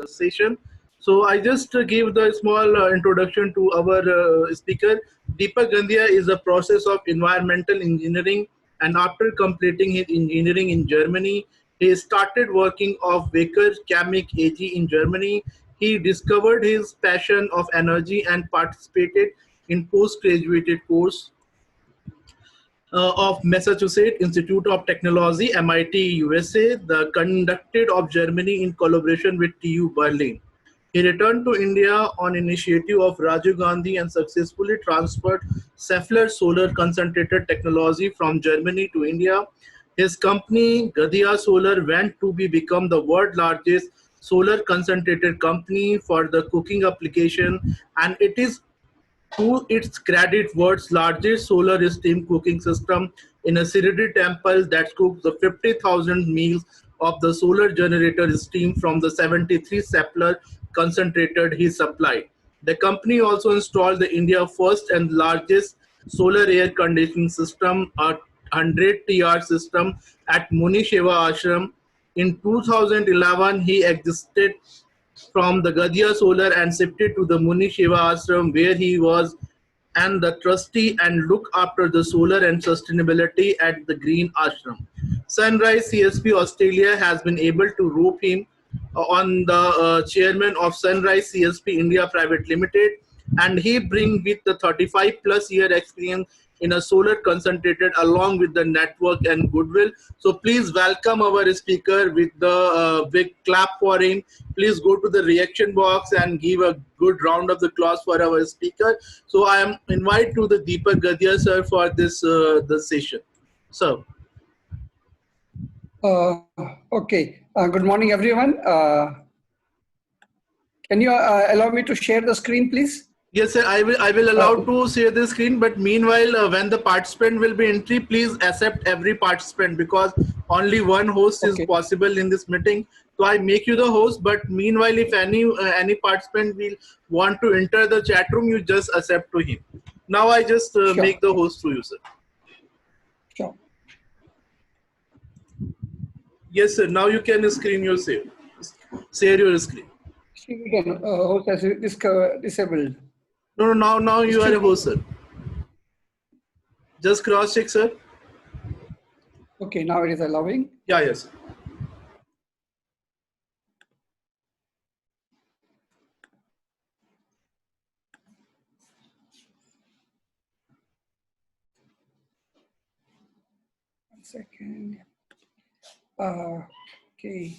session. So I just give the small introduction to our speaker. Deepak Gandia is a process of environmental engineering, and after completing his engineering in Germany, he started working of Wacker Chemik AG in Germany. He discovered his passion of energy and participated in postgraduate course of Massachusetts Institute of Technology, MIT, USA, the conducted of Germany in collaboration with TU Berlin. He returned to India on initiative of Rajiv Gandhi and successfully transferred Schaeffler solar concentrated technology from Germany to India. His company, Gadia Solar, went to become the world's largest solar concentrated company for the cooking application, and it is to its credit, world's largest solar steam cooking system in a Shirdi temple that cooks the 50,000 meals of the solar generator steam from the 73 Schaeffler concentrated he supplied. The company also installed the India first and largest solar air conditioning system, a 100 TR system at Muni Sheva Ashram. In 2011, he exited from the Gadia Solar and shifted to the Muni Shiva Ashram, where he was and the trustee and look after the solar and sustainability at the Green Ashram. Sunrise CSP Australia has been able to rope him on the chairman of Sunrise CSP India Private Limited, and he brings with the 35 plus year experience in a solar concentrated along with the network and goodwill. So please welcome our speaker with the big clap for him. Please go to the reaction box and give a good round of the applause for our speaker. So I am invite to the Deepak Gadia sir for this session. So. Okay. Good morning, everyone. Can you allow me to share the screen, please? Yes, sir. I will allow to share the screen. But meanwhile, when the participant will be entry, please accept every participant because only one host is possible in this meeting. So I make you the host. But meanwhile, if any participant will want to enter the chat room, you just accept to him. Now I just make the host to you, sir. Sure. Yes, sir. Now you can screen your share. Share your screen. Host has disabled. No, now you are a host, sir. Just cross check, sir. Okay, now it is allowing. Yeah, yes. One second. Okay.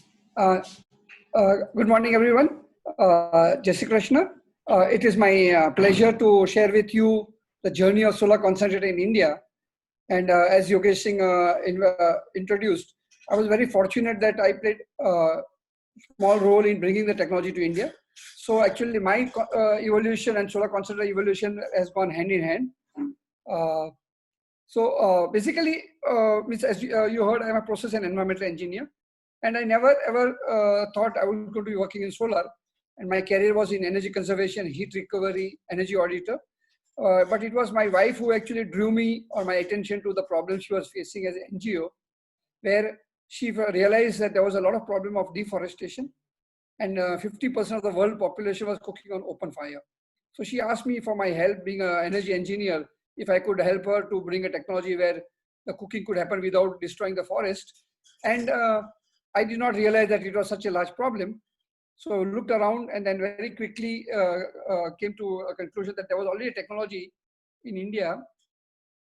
Good morning, everyone. Jai Shri Krishna. It is my pleasure to share with you the journey of solar concentrator in India. And as Yogesh Singh introduced, I was very fortunate that I played a small role in bringing the technology to India. So actually my evolution and solar concentrator evolution has gone hand in hand. Basically, as you heard, I'm a process and environmental engineer. And I never ever thought I would go to be working in solar. And my career was in energy conservation, heat recovery, energy auditor. But it was my wife who actually drew me or my attention to the problems she was facing as an NGO, where she realized that there was a lot of problem of deforestation and 50% of the world population was cooking on open fire. So she asked me for my help being an energy engineer, if I could help her to bring a technology where the cooking could happen without destroying the forest. And I did not realize that it was such a large problem. So looked around and then very quickly came to a conclusion that there was already a technology in India.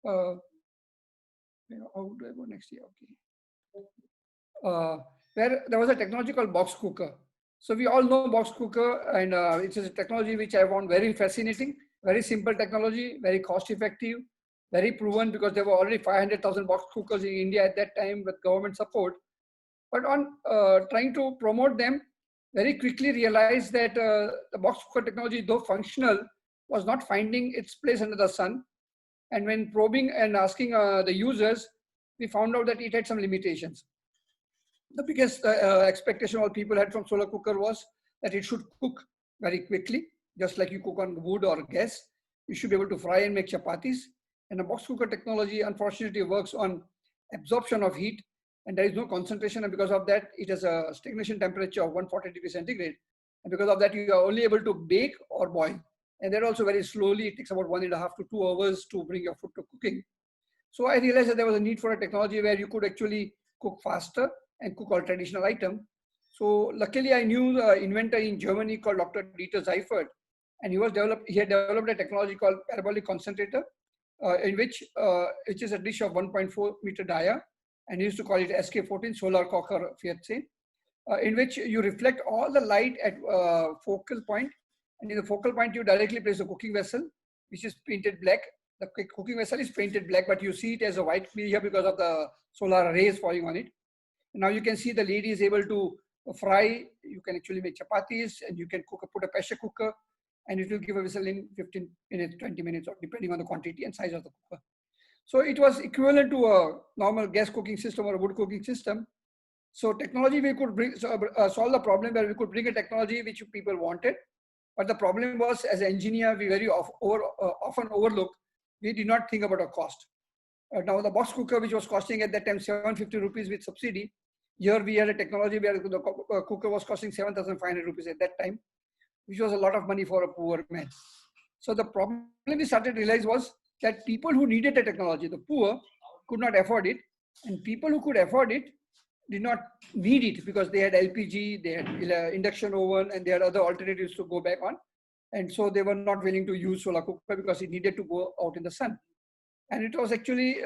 How do I go next year? Okay. Where there was a technology called box cooker. So we all know box cooker, and it is a technology which I found very fascinating, very simple technology, very cost effective, very proven because there were already 500,000 box cookers in India at that time with government support. But on trying to promote them, very quickly realized that the box cooker technology, though functional, was not finding its place under the sun. And when probing and asking the users, we found out that it had some limitations. The biggest expectation all people had from solar cooker was that it should cook very quickly, just like you cook on wood or gas. You should be able to fry and make chapatis. And a box cooker technology, unfortunately, works on absorption of heat, and there is no concentration, and because of that, it has a stagnation temperature of 140 degrees centigrade. And because of that, you are only able to bake or boil. And that also very slowly. It takes about 1.5 to 2 hours to bring your food to cooking. So I realized that there was a need for a technology where you could actually cook faster and cook all traditional items. So luckily, I knew the inventor in Germany called Dr. Seifert, and he had developed a technology called parabolic concentrator, in which is a dish of 1.4-meter dia, and he used to call it SK14, solar Kocher 14, in which you reflect all the light at focal point, and in the focal point you directly place a cooking vessel, which is painted black. The cooking vessel is painted black, but you see it as a white here because of the solar rays falling on it. And now you can see the lady is able to fry. You can actually make chapatis, and you can put a pressure cooker, and it will give a whistle in 15 minutes, 20 minutes, or depending on the quantity and size of the cooker. So it was equivalent to a normal gas cooking system or a wood cooking system. So technology, we could solve the problem where we could bring a technology which people wanted. But the problem was, as an engineer, we very often overlook. We did not think about a cost. Now the box cooker, which was costing at that time 750 rupees with subsidy, here we had a technology where the cooker was costing 7,500 rupees at that time, which was a lot of money for a poor man. So the problem we started to realize was that people who needed the technology, the poor, could not afford it, and people who could afford it did not need it because they had LPG, they had induction oven, and they had other alternatives to go back on. And so they were not willing to use solar cooker because it needed to go out in the sun. And it was actually,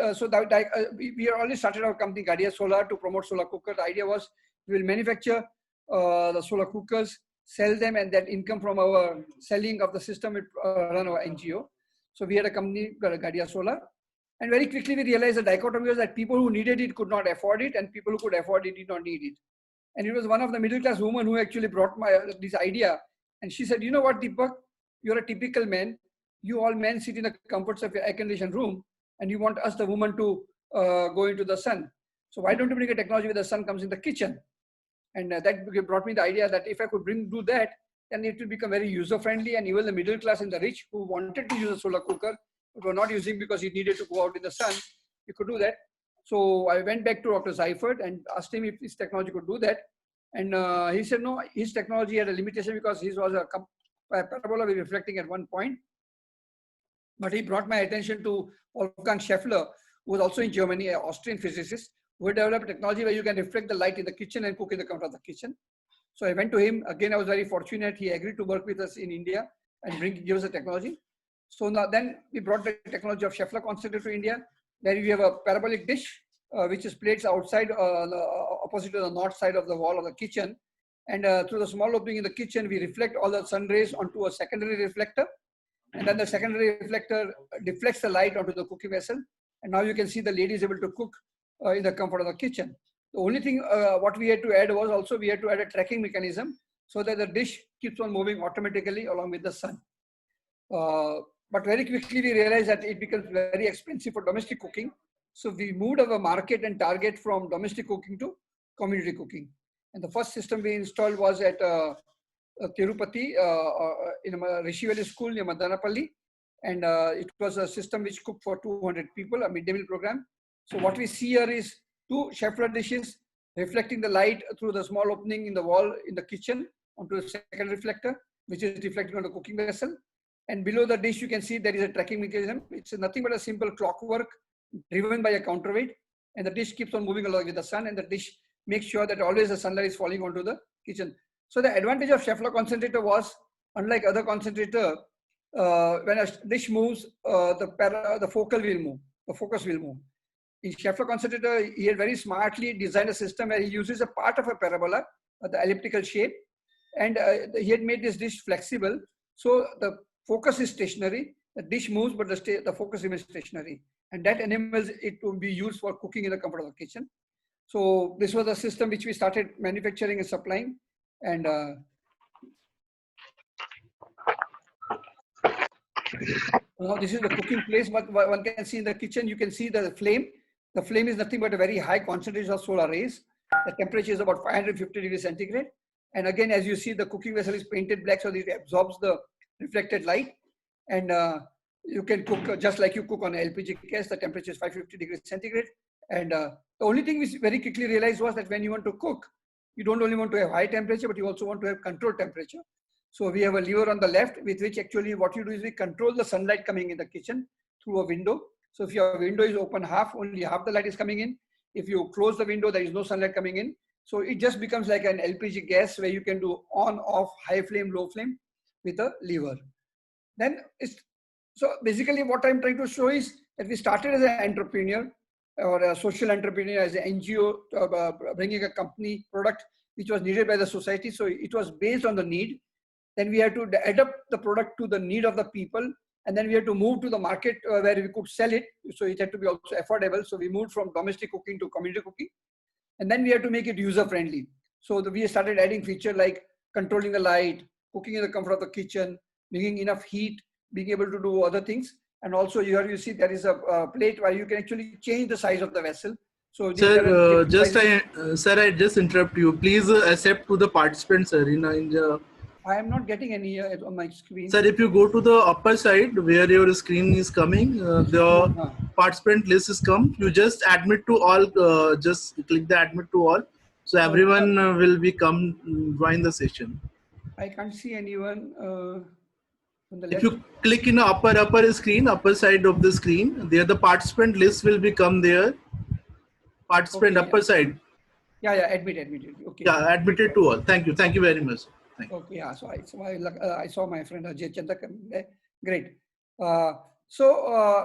we already started our company, Gadia Solar, to promote solar cooker. The idea was we will manufacture the solar cookers, sell them, and that income from our selling of the system will run our NGO. So we had a company, Gadia Solar. And very quickly we realized the dichotomy was that people who needed it could not afford it, and people who could afford it did not need it. And it was one of the middle class women who actually brought this idea. And she said, you know what, Deepak, you're a typical man. You all men sit in the comforts of your air-conditioned room, and you want us, the woman, to go into the sun. So why don't you bring a technology where the sun comes in the kitchen? And that brought me the idea that if I could do that, then it will become very user-friendly, and even the middle class and the rich who wanted to use a solar cooker, but were not using because it needed to go out in the sun, you could do that. So I went back to Dr. Seifert and asked him if his technology could do that. And he said, no, his technology had a limitation because his was a parabola reflecting at one point. But he brought my attention to Wolfgang Scheffler, who was also in Germany, an Austrian physicist, who developed technology where you can reflect the light in the kitchen and cook in the counter of the kitchen. So I went to him. Again, I was very fortunate. He agreed to work with us in India and give us the technology. So now then we brought the technology of Scheffler concentrator to India, where we have a parabolic dish, which is placed outside, opposite to the north side of the wall of the kitchen. And through the small opening in the kitchen, we reflect all the sun rays onto a secondary reflector. And then the secondary reflector deflects the light onto the cooking vessel. And now you can see the lady is able to cook in the comfort of the kitchen. The only thing what we had to add was also we had to add a tracking mechanism so that the dish keeps on moving automatically along with the sun. But very quickly we realized that it becomes very expensive for domestic cooking. So we moved our market and target from domestic cooking to community cooking. And the first system we installed was at Tirupati in a Rishi Valley school near Madanapalli. And it was a system which cooked for 200 people, a midday meal program. So what we see here is two Scheffler dishes reflecting the light through the small opening in the wall in the kitchen onto a second reflector, which is reflecting on the cooking vessel. And below the dish, you can see there is a tracking mechanism. It's nothing but a simple clockwork driven by a counterweight. And the dish keeps on moving along with the sun, and the dish makes sure that always the sunlight is falling onto the kitchen. So the advantage of Scheffler concentrator was, unlike other concentrator, when a dish moves, the focal will move, the focus will move. In Scheffler concentrator, he had very smartly designed a system where he uses a part of a parabola, the elliptical shape, and he had made this dish flexible. So the focus is stationary, the dish moves, but the focus remains stationary. And that enables it to be used for cooking in the comfort of the kitchen. So this was a system which we started manufacturing and supplying. And now this is the cooking place, but one can see in the kitchen, you can see the flame. The flame is nothing but a very high concentration of solar rays. The temperature is about 550 degrees centigrade. And again, as you see, the cooking vessel is painted black so that it absorbs the reflected light. And you can cook just like you cook on an LPG gas. The temperature is 550 degrees centigrade. And the only thing we very quickly realized was that when you want to cook, you don't only want to have high temperature, but you also want to have controlled temperature. So we have a lever on the left with which actually what you do is we control the sunlight coming in the kitchen through a window. So if your window is open half, only half the light is coming in. If you close the window, there is no sunlight coming in. So it just becomes like an LPG gas where you can do on, off, high flame, low flame with a lever. Then so basically what I'm trying to show is that we started as an entrepreneur or a social entrepreneur, as an NGO, bringing a company product which was needed by the society. So it was based on the need. Then we had to adapt the product to the need of the people. And then we had to move to the market where we could sell it. So it had to be also affordable. So we moved from domestic cooking to community cooking. And then we had to make it user friendly. So we started adding feature like controlling the light, cooking in the comfort of the kitchen, bringing enough heat, being able to do other things. And also here you see there is a plate where you can actually change the size of the vessel. So Sir, sir, I just interrupt you. Please accept to the participants, sir. In the I am not getting any on my screen. Sir, if you go to the upper side where your screen is coming, the participant list is come. You just admit to all. Just click the admit to all, so everyone will be come join the session. I can't see anyone on the left. If you click in the upper screen, upper side of the screen, there the participant list will become there. Participant upper side. Yeah, admitted. Okay. Yeah, admitted to all. Thank you very much. Okay, yeah. So I saw my friend Ajay Chandak. Great.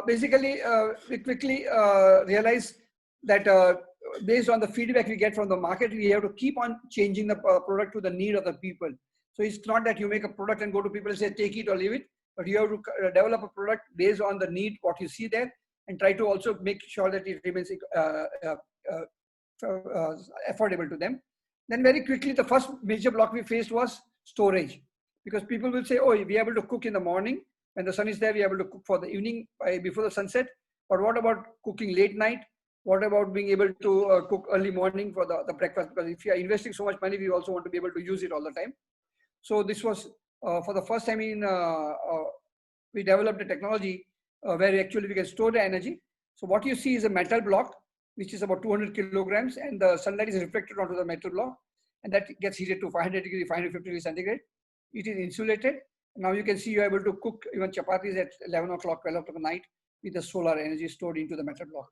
Basically, we quickly realized that based on the feedback we get from the market, we have to keep on changing the product to the need of the people. So it's not that you make a product and go to people and say, take it or leave it, but you have to develop a product based on the need, what you see there, and try to also make sure that it remains affordable to them. Then very quickly, the first major block we faced was storage, because people will say, oh, we are able to cook in the morning when the sun is there, we are able to cook for the evening before the sunset. But what about cooking late night? What about being able to cook early morning for the breakfast? Because if you are investing so much money, we also want to be able to use it all the time. So this was for the first time we developed a technology where actually we can store the energy. So what you see is a metal block, which is about 200 kilograms, and the sunlight is reflected onto the metal block, and that gets heated to 500 degrees, 550 degrees centigrade. It is insulated. Now you can see you're able to cook even chapatis at 11 o'clock, 12 o'clock at night with the solar energy stored into the metal block.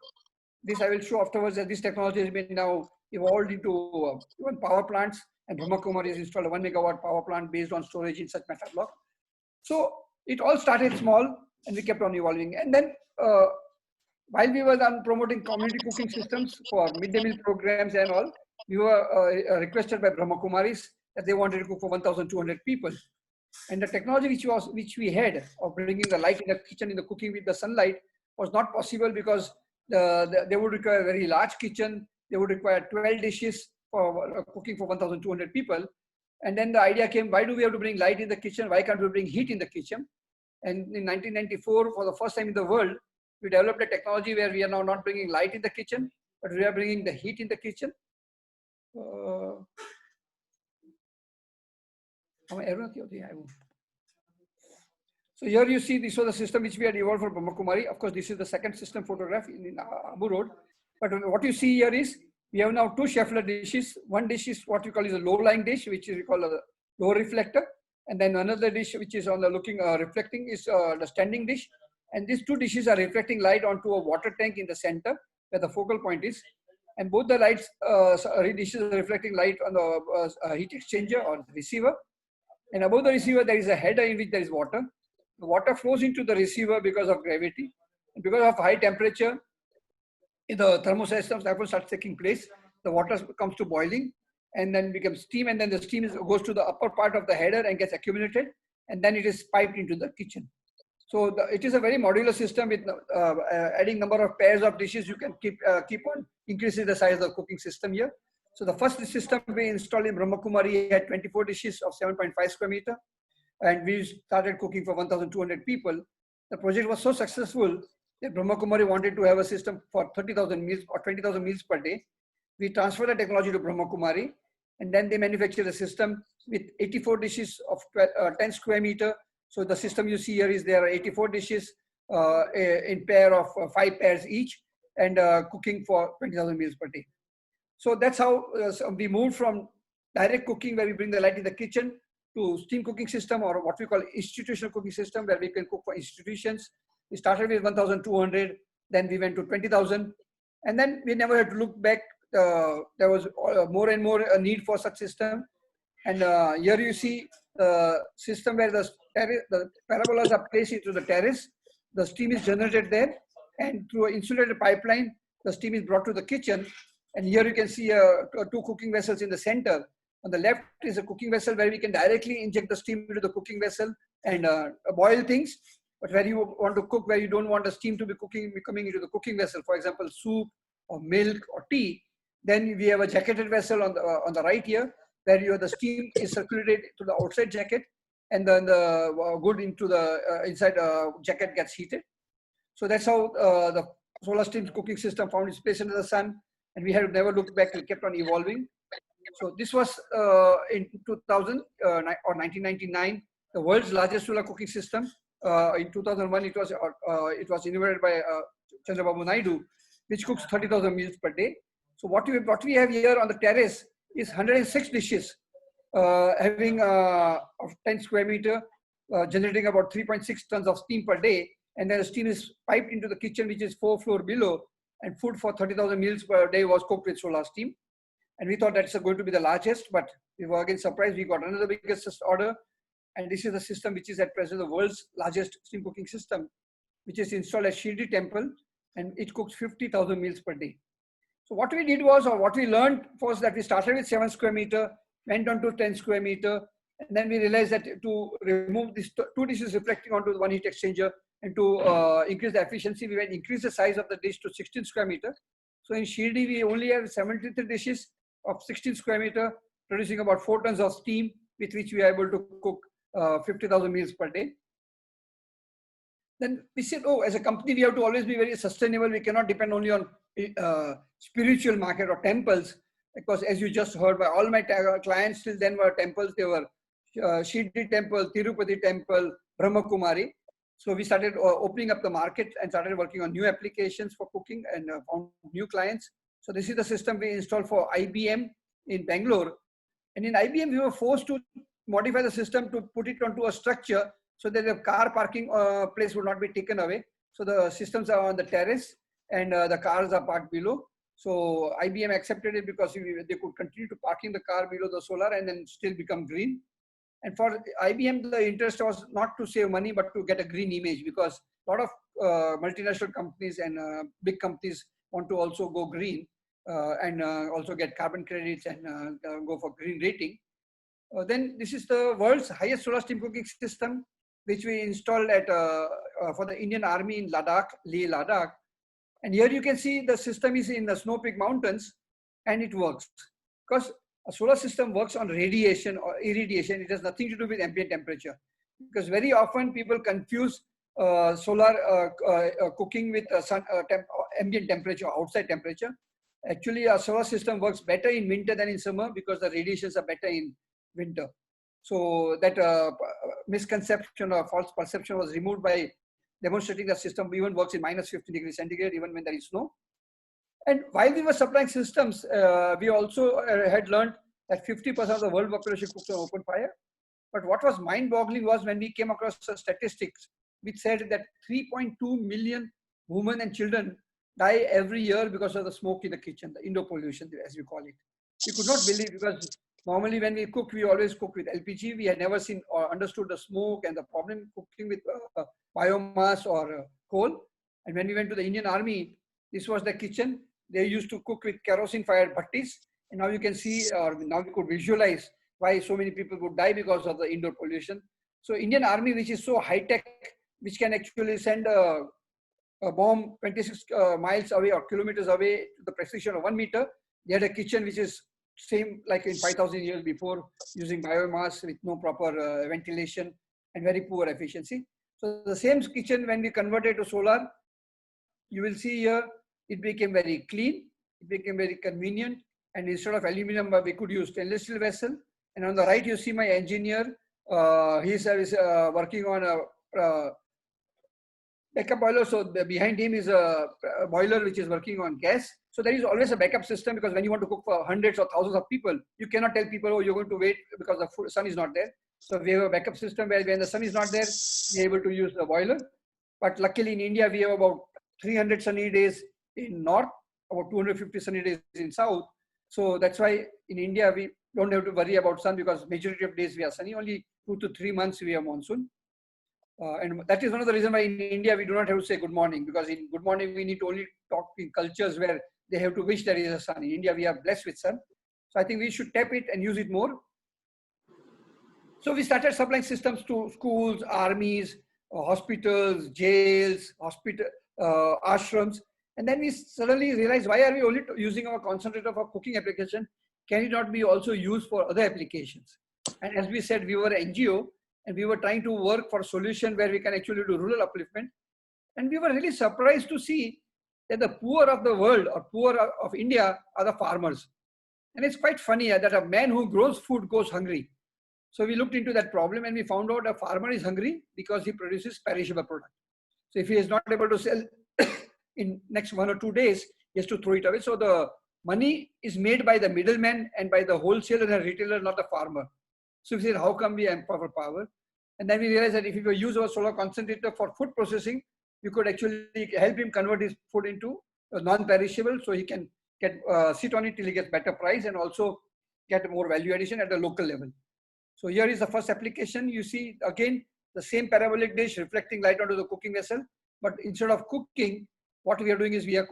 This I will show afterwards that this technology has been now evolved into even power plants, and Brahma Kumari has installed a 1 megawatt power plant based on storage in such metal block. So it all started small and we kept on evolving. And then while we were promoting community cooking systems for midday meal programs and all, we were requested by Brahma Kumaris that they wanted to cook for 1,200 people. And the technology which we had of bringing the light in the kitchen in the cooking with the sunlight was not possible because they would require a very large kitchen. They would require 12 dishes for cooking for 1,200 people. And then the idea came, why do we have to bring light in the kitchen? Why can't we bring heat in the kitchen? And in 1994, for the first time in the world, we developed a technology where we are now not bringing light in the kitchen, but we are bringing the heat in the kitchen. So here you see this was the system which we had evolved for Brahma Kumari. Of course, this is the second system photograph in Abu Road. But what you see here is we have now two Scheffler dishes. One dish is what we call is a low-lying dish, which is we call a low reflector. And then another dish which is on the reflecting is the standing dish. And these two dishes are reflecting light onto a water tank in the center where the focal point is. And both the lights, dishes are reflecting light on the heat exchanger or the receiver. And above the receiver, there is a header in which there is water. The water flows into the receiver because of gravity. And because of high temperature, the thermosystem cycle starts taking place. The water comes to boiling and then becomes steam. And then the steam goes to the upper part of the header and gets accumulated. And then it is piped into the kitchen. So it is a very modular system with adding number of pairs of dishes. You can keep on increasing the size of the cooking system here. So the first system we installed in Brahma Kumari had 24 dishes of 7.5 square meter. And we started cooking for 1,200 people. The project was so successful that Brahma Kumari wanted to have a system for 30,000 meals or 20,000 meals per day. We transferred the technology to Brahma Kumari, and then they manufactured a system with 84 dishes of 10 square meter. So the system you see here is there are 84 dishes in pair of 5 pairs each, and cooking for 20,000 meals per day. So that's how we moved from direct cooking where we bring the light in the kitchen, to steam cooking system, or what we call institutional cooking system where we can cook for institutions. We started with 1,200, then we went to 20,000, and then we never had to look back. There was more and more a need for such system. And here you see the system where the parabolas are placed into the terrace. The steam is generated there, and through an insulated pipeline, the steam is brought to the kitchen. And here you can see two cooking vessels in the center. On the left is a cooking vessel where we can directly inject the steam into the cooking vessel and boil things. But where you want to cook, where you don't want the steam to be coming into the cooking vessel, for example, soup or milk or tea, then we have a jacketed vessel on the right here, where the steam is circulated to the outside jacket, and then the good into the inside jacket gets heated. So that's how the solar steam cooking system found its place under the sun, and we have never looked back. It kept on evolving. So this was in 2000 or 1999, the world's largest solar cooking system. In 2001, it was inaugurated by Chandrababu Naidu, which cooks 30,000 meals per day. So what we have here on the terrace is 106 dishes, having 10 square meter, generating about 3.6 tons of steam per day. And then the steam is piped into the kitchen, which is 4 floors below, and food for 30,000 meals per day was cooked with solar steam. And we thought that's going to be the largest, but we were again surprised. We got another biggest order. And this is the system which is at present the world's largest steam cooking system, which is installed at Shirdi temple, and it cooks 50,000 meals per day. So what we did was, or what we learned was that we started with 7 square meter, went on to 10 square meter, and then we realized that to remove these two dishes reflecting onto the one heat exchanger and to increase the efficiency, we went increase the size of the dish to 16 square meter. So in Shirdi, we only have 73 dishes of 16 square meter, producing about 4 tons of steam, with which we are able to cook 50,000 meals per day. Then we said, oh, as a company, we have to always be very sustainable. We cannot depend only on spiritual market or temples, because as you just heard, by all my clients till then were temples. They were Shirdi temple, Tirupati temple, Brahma Kumari. So we started opening up the market and started working on new applications for cooking and found new clients. So this is the system we installed for IBM in Bangalore. And in IBM, we were forced to modify the system to put it onto a structure so that the car parking place would not be taken away. So the systems are on the terrace and the cars are parked below. So IBM accepted it because they could continue to parking the car below the solar and then still become green. And for IBM, the interest was not to save money, but to get a green image, because a lot of multinational companies and big companies want to also go green and also get carbon credits and go for green rating. Then this is the world's highest solar steam cooking system, which we installed at for the Indian Army in Ladakh, Leh Ladakh. And here you can see the system is in the snow peak mountains, and it works because a solar system works on radiation or irradiation. It has nothing to do with ambient temperature, because very often people confuse solar cooking with ambient temperature, outside temperature. Actually, a solar system works better in winter than in summer because the radiations are better in winter. So that misconception or false perception was removed by demonstrating the system even works in minus 50 degrees centigrade even when there is snow. And while we were supplying systems, we also had learned that 50% of the world population cooks on open fire. But what was mind-boggling was when we came across statistics which said that 3.2 million women and children die every year because of the smoke in the kitchen, the indoor pollution, as we call it. We could not believe, because normally when we cook, we always cook with LPG. We had never seen or understood the smoke and the problem cooking with biomass or coal. And when we went to the Indian Army, this was the kitchen. They used to cook with kerosene-fired bhattis. And now you can see, or now we could visualize why so many people would die because of the indoor pollution. So Indian Army, which is so high-tech, which can actually send a bomb 26 miles away or kilometers away to the precision of 1 meter, they had a kitchen which is same like in 5,000 years before, using biomass with no proper ventilation and very poor efficiency. So the same kitchen, when we converted to solar, you will see here, it became very clean, it became very convenient, and instead of aluminum, we could use stainless steel vessel. And on the right, you see my engineer. He is working on a backup boiler. So behind him is a boiler which is working on gas. So there is always a backup system, because when you want to cook for hundreds or thousands of people, you cannot tell people, oh, you're going to wait because the sun is not there. So we have a backup system where when the sun is not there, we're able to use the boiler. But luckily in India, we have about 300 sunny days in north, about 250 sunny days in south. So that's why in India, we don't have to worry about sun, because majority of days we are sunny. Only 2 to 3 months we have monsoon. And that is one of the reasons why in India we do not have to say good morning, because in good morning we need to only talk in cultures where they have to wish there is a sun. In India we are blessed with sun. So I think we should tap it and use it more. So we started supplying systems to schools, armies, hospitals, jails, ashrams. And then we suddenly realized, why are we only using our concentrator for cooking application? Can it not be also used for other applications? And as we said, we were an NGO and we were trying to work for a solution where we can actually do rural upliftment. And we were really surprised to see that the poor of the world, or poor of India, are the farmers. And it's quite funny that a man who grows food goes hungry. So we looked into that problem and we found out a farmer is hungry because he produces perishable product. So if he is not able to sell in next 1 or 2 days, he has to throw it away. So the money is made by the middleman and by the wholesaler and the retailer, not the farmer. So we said, how come we empower power? And then we realized that if we use our solar concentrator for food processing, we could actually help him convert his food into non-perishable, so he can get sit on it till he gets better price and also get more value addition at the local level. So here is the first application. You see again the same parabolic dish reflecting light onto the cooking vessel, but instead of cooking, what we are doing is we are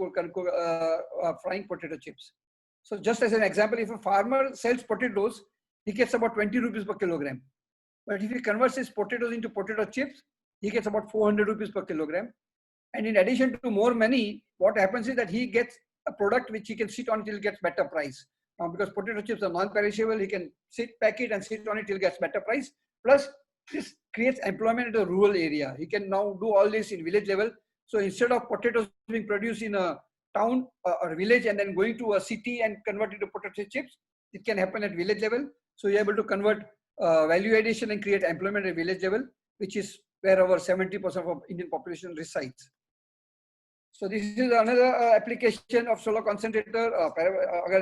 frying potato chips. So just as an example, if a farmer sells potatoes, he gets about 20 rupees per kilogram. But if he converts his potatoes into potato chips, he gets about 400 rupees per kilogram. And in addition to more money, what happens is that he gets a product which he can sit on till he gets better price. Now, because potato chips are non-perishable, he can pack it and sit on it till he gets better price. Plus, this creates employment in the rural area. He can now do all this in village level. So instead of potatoes being produced in a town or village and then going to a city and convert it to potato chips, it can happen at village level. So you're able to convert value addition and create employment at village level, which is where our 70% of Indian population resides. So this is another application of solar concentrator,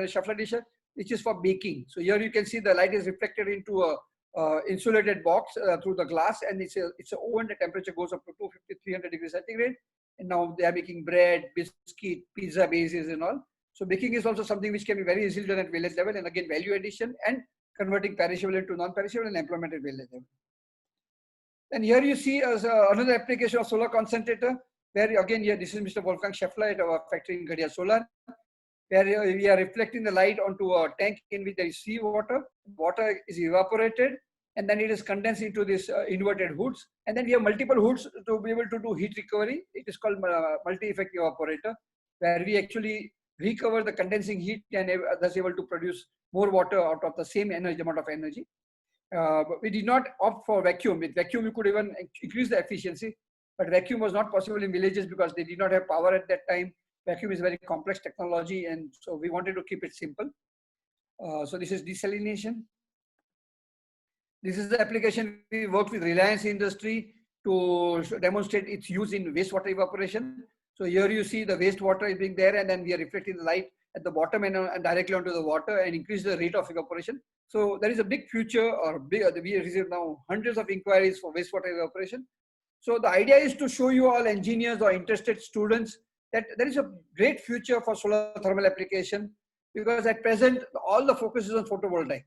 shuffler disher, which is for baking. So here you can see the light is reflected into a insulated box through the glass, and it's an oven. The temperature goes up to 250, 300 degrees centigrade. And now they are making bread, biscuit, pizza bases and all. So baking is also something which can be very easily done at village level, and again value addition and converting perishable into non-perishable and employment at village level. And here you see another application of solar concentrator, where again here this is Mr. Wolfgang Scheffler at our factory in Gadia Solar, where we are reflecting the light onto a tank in which there is seawater. Water is evaporated and then it is condensed into this inverted hoods. And then we have multiple hoods to be able to do heat recovery. It is called multi-effect evaporator, where we actually recover the condensing heat and thus able to produce more water out of the same amount of energy. But we did not opt for vacuum. With vacuum, we could even increase the efficiency, but vacuum was not possible in villages because they did not have power at that time. Vacuum is very complex technology, and so we wanted to keep it simple. So this is desalination. This is the application we worked with Reliance Industry to demonstrate its use in wastewater evaporation. So here you see the wastewater is being there, and then we are reflecting the light at the bottom and directly onto the water and increase the rate of evaporation. So there is a big future, or we receive now hundreds of inquiries for wastewater evaporation. So the idea is to show you all engineers or interested students that there is a great future for solar thermal application, because at present all the focus is on photovoltaic.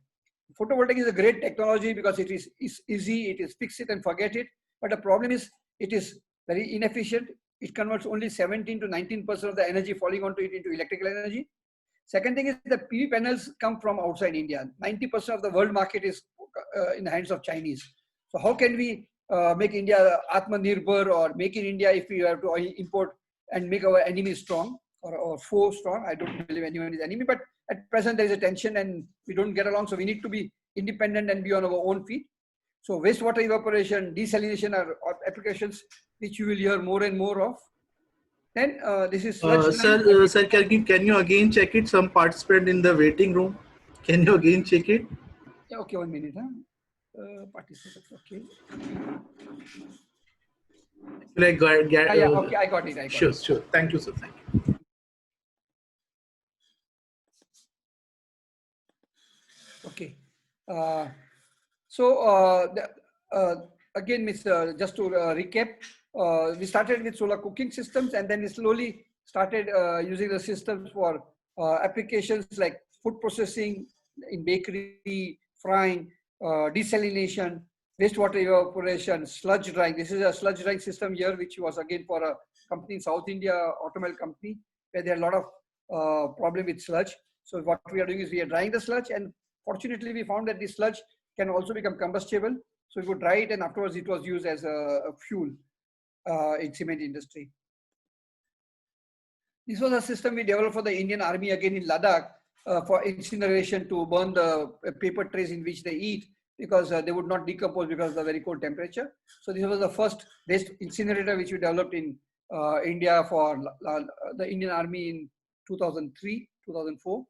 Photovoltaic is a great technology because it is easy, it is fix it and forget it. But the problem is it is very inefficient. It converts only 17 to 19% of the energy falling onto it into electrical energy. Second thing is the PV panels come from outside India. 90% of the world market is in the hands of Chinese. So how can we make India Atmanirbhar or make in India if we have to import and make our enemy strong or foe strong? I don't believe anyone is enemy, but at present there is a tension and we don't get along. So we need to be independent and be on our own feet. So wastewater evaporation, desalination are applications which you will hear more and more of. Then this is sir, can you again check it? Some participant in the waiting room. Can you again check it? Yeah, okay, 1 minute. Participants, okay. Actually, Yeah, okay, I got it. I got sure, it. sure. Thank you, sir. Thank you. Okay. Uh, so again, just to recap, we started with solar cooking systems, and then we slowly started using the systems for applications like food processing in bakery, frying, desalination, wastewater evaporation, sludge drying. This is a sludge drying system here, which was again for a company in South India, automobile company, where there are a lot of problem with sludge. So what we are doing is we are drying the sludge, and fortunately we found that the sludge can also become combustible. So we would dry it, and afterwards it was used as a fuel in cement industry. This was a system we developed for the Indian Army again in Ladakh for incineration to burn the paper trays in which they eat, because they would not decompose because of the very cold temperature. So this was the first waste incinerator which we developed in India for the Indian Army in 2003, 2004.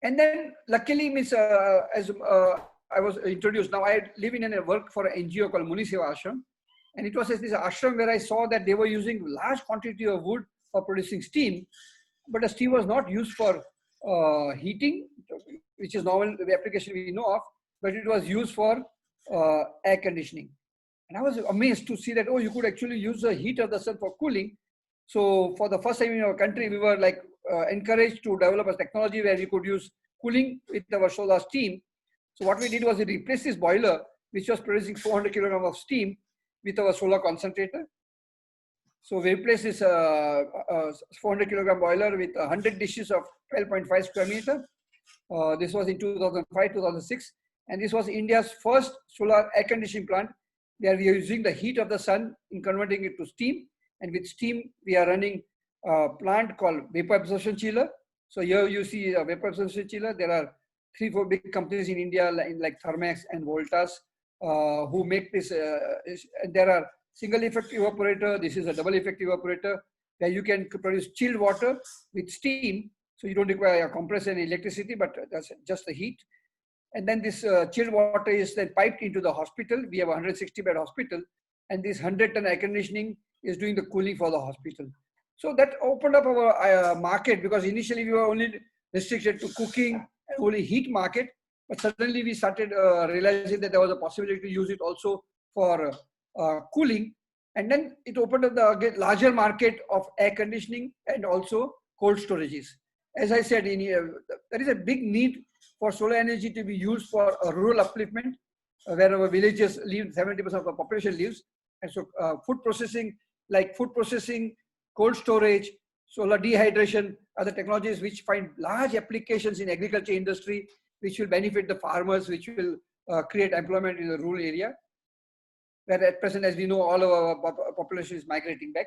And then luckily, as I was introduced, now I live in a work for an NGO called Muniseva Ashram. And it was this ashram where I saw that they were using large quantity of wood for producing steam, but the steam was not used for heating, which is normal the application we know of, but it was used for air conditioning. And I was amazed to see that, oh, you could actually use the heat of the sun for cooling. So for the first time in our country, we were like encouraged to develop a technology where we could use cooling with our solar steam. So what we did was we replaced this boiler, which was producing 400 kilograms of steam, with our solar concentrator. So we replaced this 400 kilogram boiler with 100 dishes of 12.5 square meter. This was in 2005, 2006. And this was India's first solar air conditioning plant, where we are using the heat of the sun in converting it to steam. And with steam, we are running a plant called vapor absorption chiller. So here you see a vapor absorption chiller. There are 3-4 big companies in India like Thermax and Voltas who make this. There are single effect evaporator. This is a double effect evaporator where you can produce chilled water with steam. So you don't require a compressor and electricity, but that's just the heat. And then this chilled water is then piped into the hospital. We have a 160-bed hospital, and this 100-ton air conditioning is doing the cooling for the hospital. So that opened up our market, because initially we were only restricted to cooking and only heat market. But suddenly we started realizing that there was a possibility to use it also for cooling. And then it opened up the larger market of air conditioning and also cold storages. As I said, there is a big need for solar energy to be used for rural upliftment, where our villages live, 70% of the population lives. And so food processing, cold storage, solar dehydration are the technologies which find large applications in agriculture industry, which will benefit the farmers, which will create employment in the rural area, where at present, as we know, all of our population is migrating back.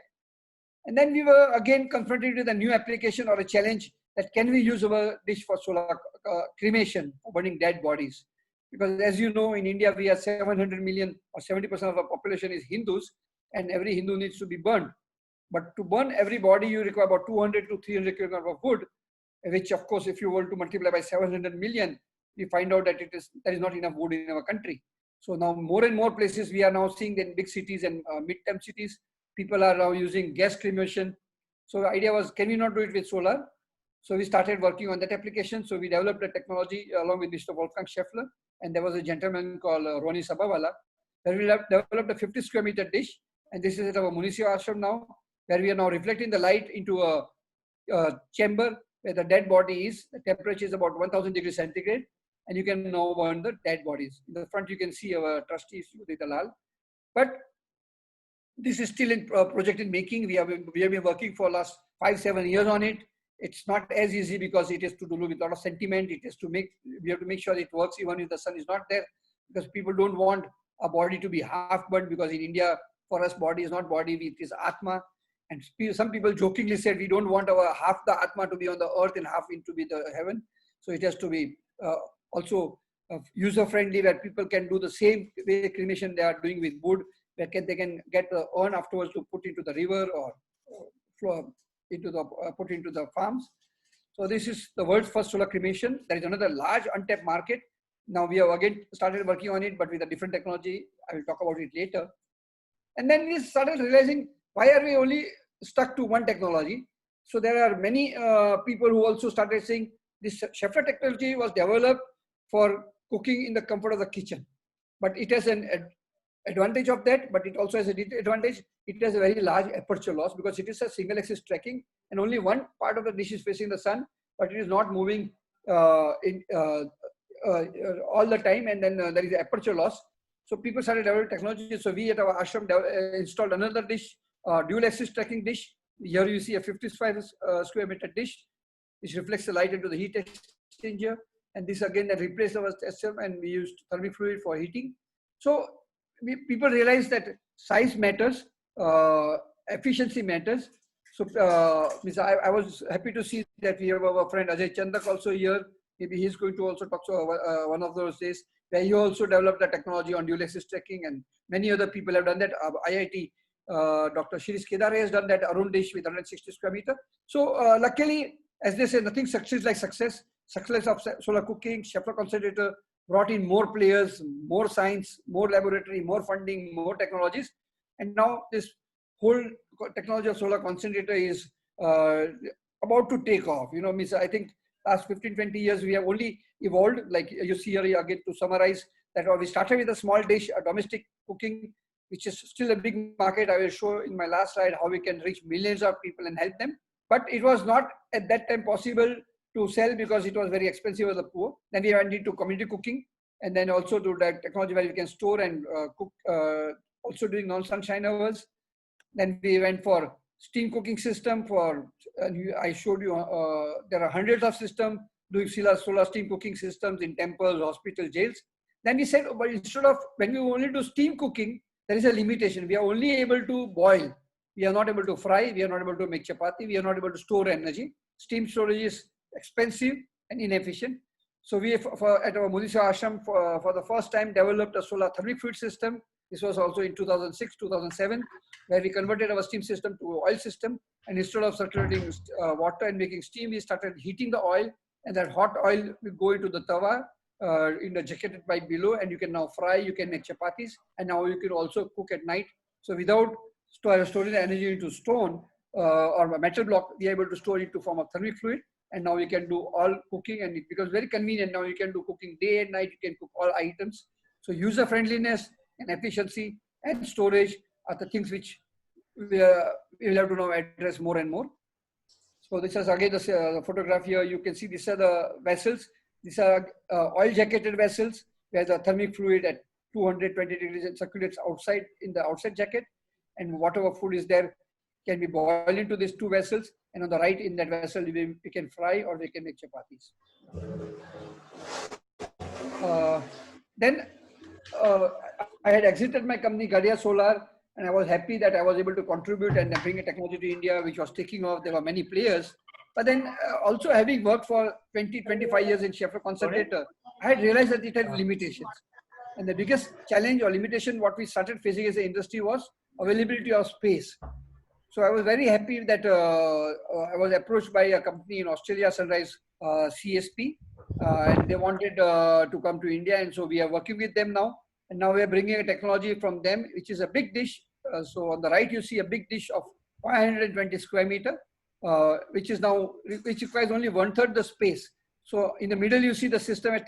And then we were again confronted with a new application or a challenge, that can we use our dish for solar cremation, for burning dead bodies? Because as you know, in India, we are 700 million, or 70% of our population is Hindus, and every Hindu needs to be burned. But to burn every body, you require about 200 to 300 kilograms of wood, which of course, if you were to multiply by 700 million, we find out that there is not enough wood in our country. So now more and more places we are now seeing that in big cities and mid-term cities, people are now using gas cremation. So the idea was, can we not do it with solar? So we started working on that application. So we developed a technology along with Mr. Wolfgang Scheffler, and there was a gentleman called Ronnie Sabawala, where we developed a 50 square meter dish. And this is at our Muniseva Ashram now, where we are now reflecting the light into a chamber where the dead body is. The temperature is about 1000 degrees centigrade, and you can now burn the dead bodies. In the front, you can see our trustee, Sudhi Dalal. But this is still in project in making. We have been working for last 5-7 years on it. It's not as easy because it has to do with a lot of sentiment. We have to make sure it works even if the sun is not there, because people don't want a body to be half burnt, because in India, for us, body is not body, it is Atma. And some people jokingly said, we don't want our half the Atma to be on the earth and half into be the heaven. So it has to be also user-friendly, where people can do the same way cremation they are doing with wood, where they can get the urn afterwards to put into the river or put into the farms. So this is the world's first solar cremation. There is another large untapped market. Now we have again started working on it, but with a different technology. I will talk about it later. And then we started realizing, why are we only stuck to one technology? So there are many people who also started saying this Schaeffler technology was developed for cooking in the comfort of the kitchen. But it has an advantage of that, but it also has a disadvantage. It has a very large aperture loss because it is a single axis tracking and only one part of the dish is facing the sun, but it is not moving all the time, and then there is aperture loss. So people started developing technology. So we at our ashram installed another dish, dual axis tracking dish. Here you see a 55 square meter dish, which reflects the light into the heat exchanger. And this again that replaced our system, and we used thermic fluid for heating. So people realized that size matters, efficiency matters. So I was happy to see that we have our friend Ajay Chandak also here. Maybe he's going to also talk to one of those days, where he also developed the technology on dual axis tracking, and many other people have done that. IIT, Dr. Shirish Kedare has done that Arun dish with 160 square meter. So luckily, as they say, nothing succeeds like success. Success of solar cooking, Schaeffler concentrator brought in more players, more science, more laboratory, more funding, more technologies. And now this whole technology of solar concentrator is about to take off. You know, I think last 15, 20 years, we have only evolved, like you see here again to summarize, that we started with a small dish, a domestic cooking, which is still a big market. I will show in my last slide how we can reach millions of people and help them. But it was not at that time possible to sell because it was very expensive for the poor. Then we went into community cooking, and then also to that technology where we can store and cook, also doing non-sunshine hours. Then we went for steam cooking system for, I showed you, there are hundreds of systems doing solar steam cooking systems in temples, hospitals, jails. Then we said, but instead of, when we only do steam cooking, there is a limitation. We are only able to boil. We are not able to fry. We are not able to make chapati. We are not able to store energy. Steam storage is expensive and inefficient. So we, at our Mudisha Ashram, for the first time, developed a solar thermic fluid system. This was also in 2006, 2007, where we converted our steam system to oil system. And instead of circulating water and making steam, we started heating the oil, and that hot oil will go into the tawa in the jacketed pipe below, and you can now fry, you can make chapatis, and now you can also cook at night. So without storing the energy into stone or a metal block, we are able to store it to form a thermic fluid. And now you can do all cooking, and it becomes very convenient. Now you can do cooking day and night, you can cook all items. So user friendliness and efficiency and storage are the things which we will have to now address more and more. So this is again the photograph here. You can see these are the vessels. These are oil jacketed vessels where the thermic fluid at 220 degrees and circulates outside in the outside jacket, and whatever food is there can be boiled into these two vessels. And on the right, in that vessel, we can fry or we can make chapatis. Then I had exited my company, Gadia Solar, and I was happy that I was able to contribute and bring a technology to India, which was taking off. There were many players. But then also having worked for 20, 25 years in Schaeffler Concentrator, I had realized that it had limitations. And the biggest challenge or limitation what we started facing as an industry was availability of space. So I was very happy that I was approached by a company in Australia, Sunrise CSP, and they wanted to come to India. And so we are working with them now. And now we are bringing a technology from them, which is a big dish. So on the right, you see a big dish of 520 square meter, which requires only 1/3 the space. So in the middle, you see the system at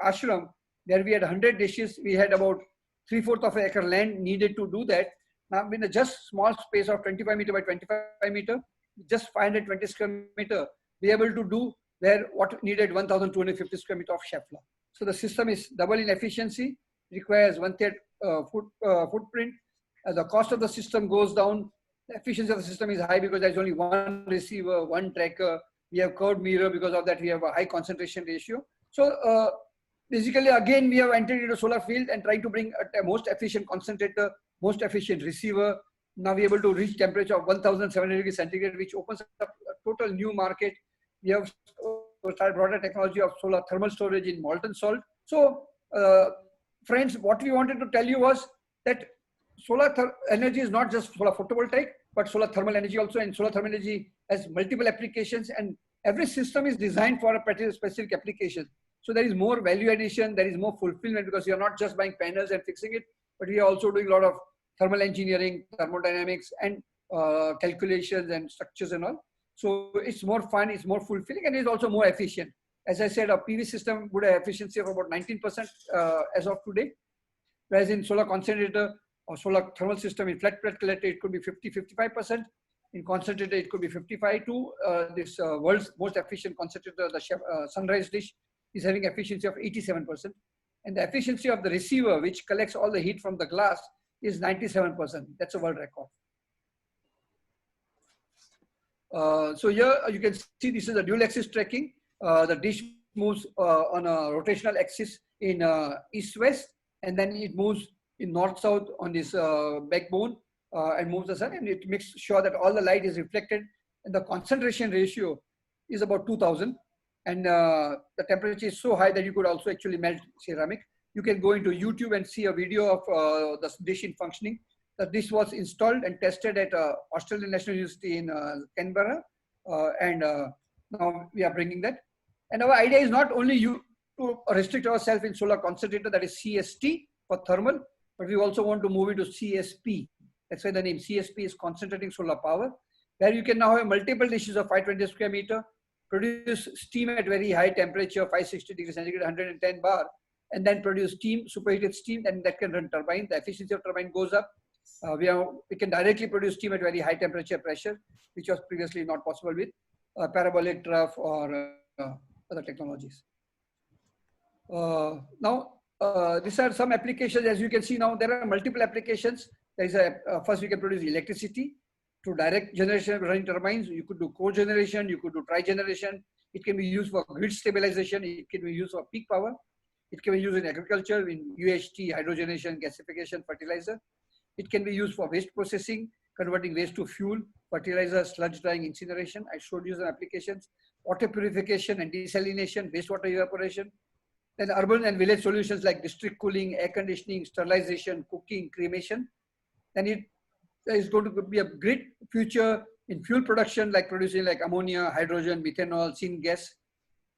Ashram. There we had 100 dishes. We had about 3/4 of an acre land needed to do that. Now, in a just small space of 25 meter by 25 meter, just 520 square meter, we are able to do where what needed 1,250 square meter of Schaeffler. So the system is double in efficiency, requires 1/3 footprint. The cost of the system goes down. The efficiency of the system is high because there's only one receiver, one tracker. We have curved mirror. Because of that, we have a high concentration ratio. So basically, again, we have entered into solar field and trying to bring a most efficient concentrator, most efficient receiver. Now we're able to reach temperature of 1,700 degrees centigrade, which opens up a total new market. We have brought a technology of solar thermal storage in molten salt. So friends, what we wanted to tell you was that solar energy is not just solar photovoltaic, but solar thermal energy also. And solar thermal energy has multiple applications, and every system is designed for a specific application. So there is more value addition, there is more fulfillment, because you are not just buying panels and fixing it, but we are also doing a lot of thermal engineering, thermodynamics, and calculations and structures and all. So it's more fun, it's more fulfilling, and it's also more efficient. As I said, a PV system would have efficiency of about 19% as of today, whereas in solar concentrator or solar thermal system in flat plate collector, it could be 55%. In concentrator, it could be 55 to this world's most efficient concentrator, the Sunrise dish, is having efficiency of 87%. And the efficiency of the receiver, which collects all the heat from the glass, is 97%. That's a world record. So here you can see this is a dual axis tracking. The dish moves on a rotational axis in east-west, and then it moves in north-south on this backbone and moves the sun, and it makes sure that all the light is reflected, and the concentration ratio is about 2000, and the temperature is so high that you could also actually melt ceramic. You can go into YouTube and see a video of the dish in functioning. The dish was installed and tested at Australian National University in Canberra, and now we are bringing that. And our idea is not only to restrict ourselves in solar concentrator, that is CST for thermal, but we also want to move into CSP. That's why the name CSP is concentrating solar power, where you can now have multiple dishes of 520 square meter, produce steam at very high temperature, 560 degrees centigrade, 110 bar, and then produce steam, superheated steam, and that can run turbine. The efficiency of turbine goes up. We can directly produce steam at very high temperature pressure, which was previously not possible with parabolic trough or other technologies. Now, these are some applications. As you can see now, there are multiple applications. There is first, we can produce electricity through direct generation running turbines. You could do cogeneration, you could do trigeneration. It can be used for grid stabilization. It can be used for peak power. It can be used in agriculture, in UHT, hydrogenation, gasification, fertilizer. It can be used for waste processing, converting waste to fuel, fertilizer, sludge drying, incineration. I showed you some applications. Water purification and desalination, wastewater evaporation. Then urban and village solutions like district cooling, air conditioning, sterilization, cooking, cremation. Then it is going to be a great future in fuel production, like producing like ammonia, hydrogen, methanol, syngas.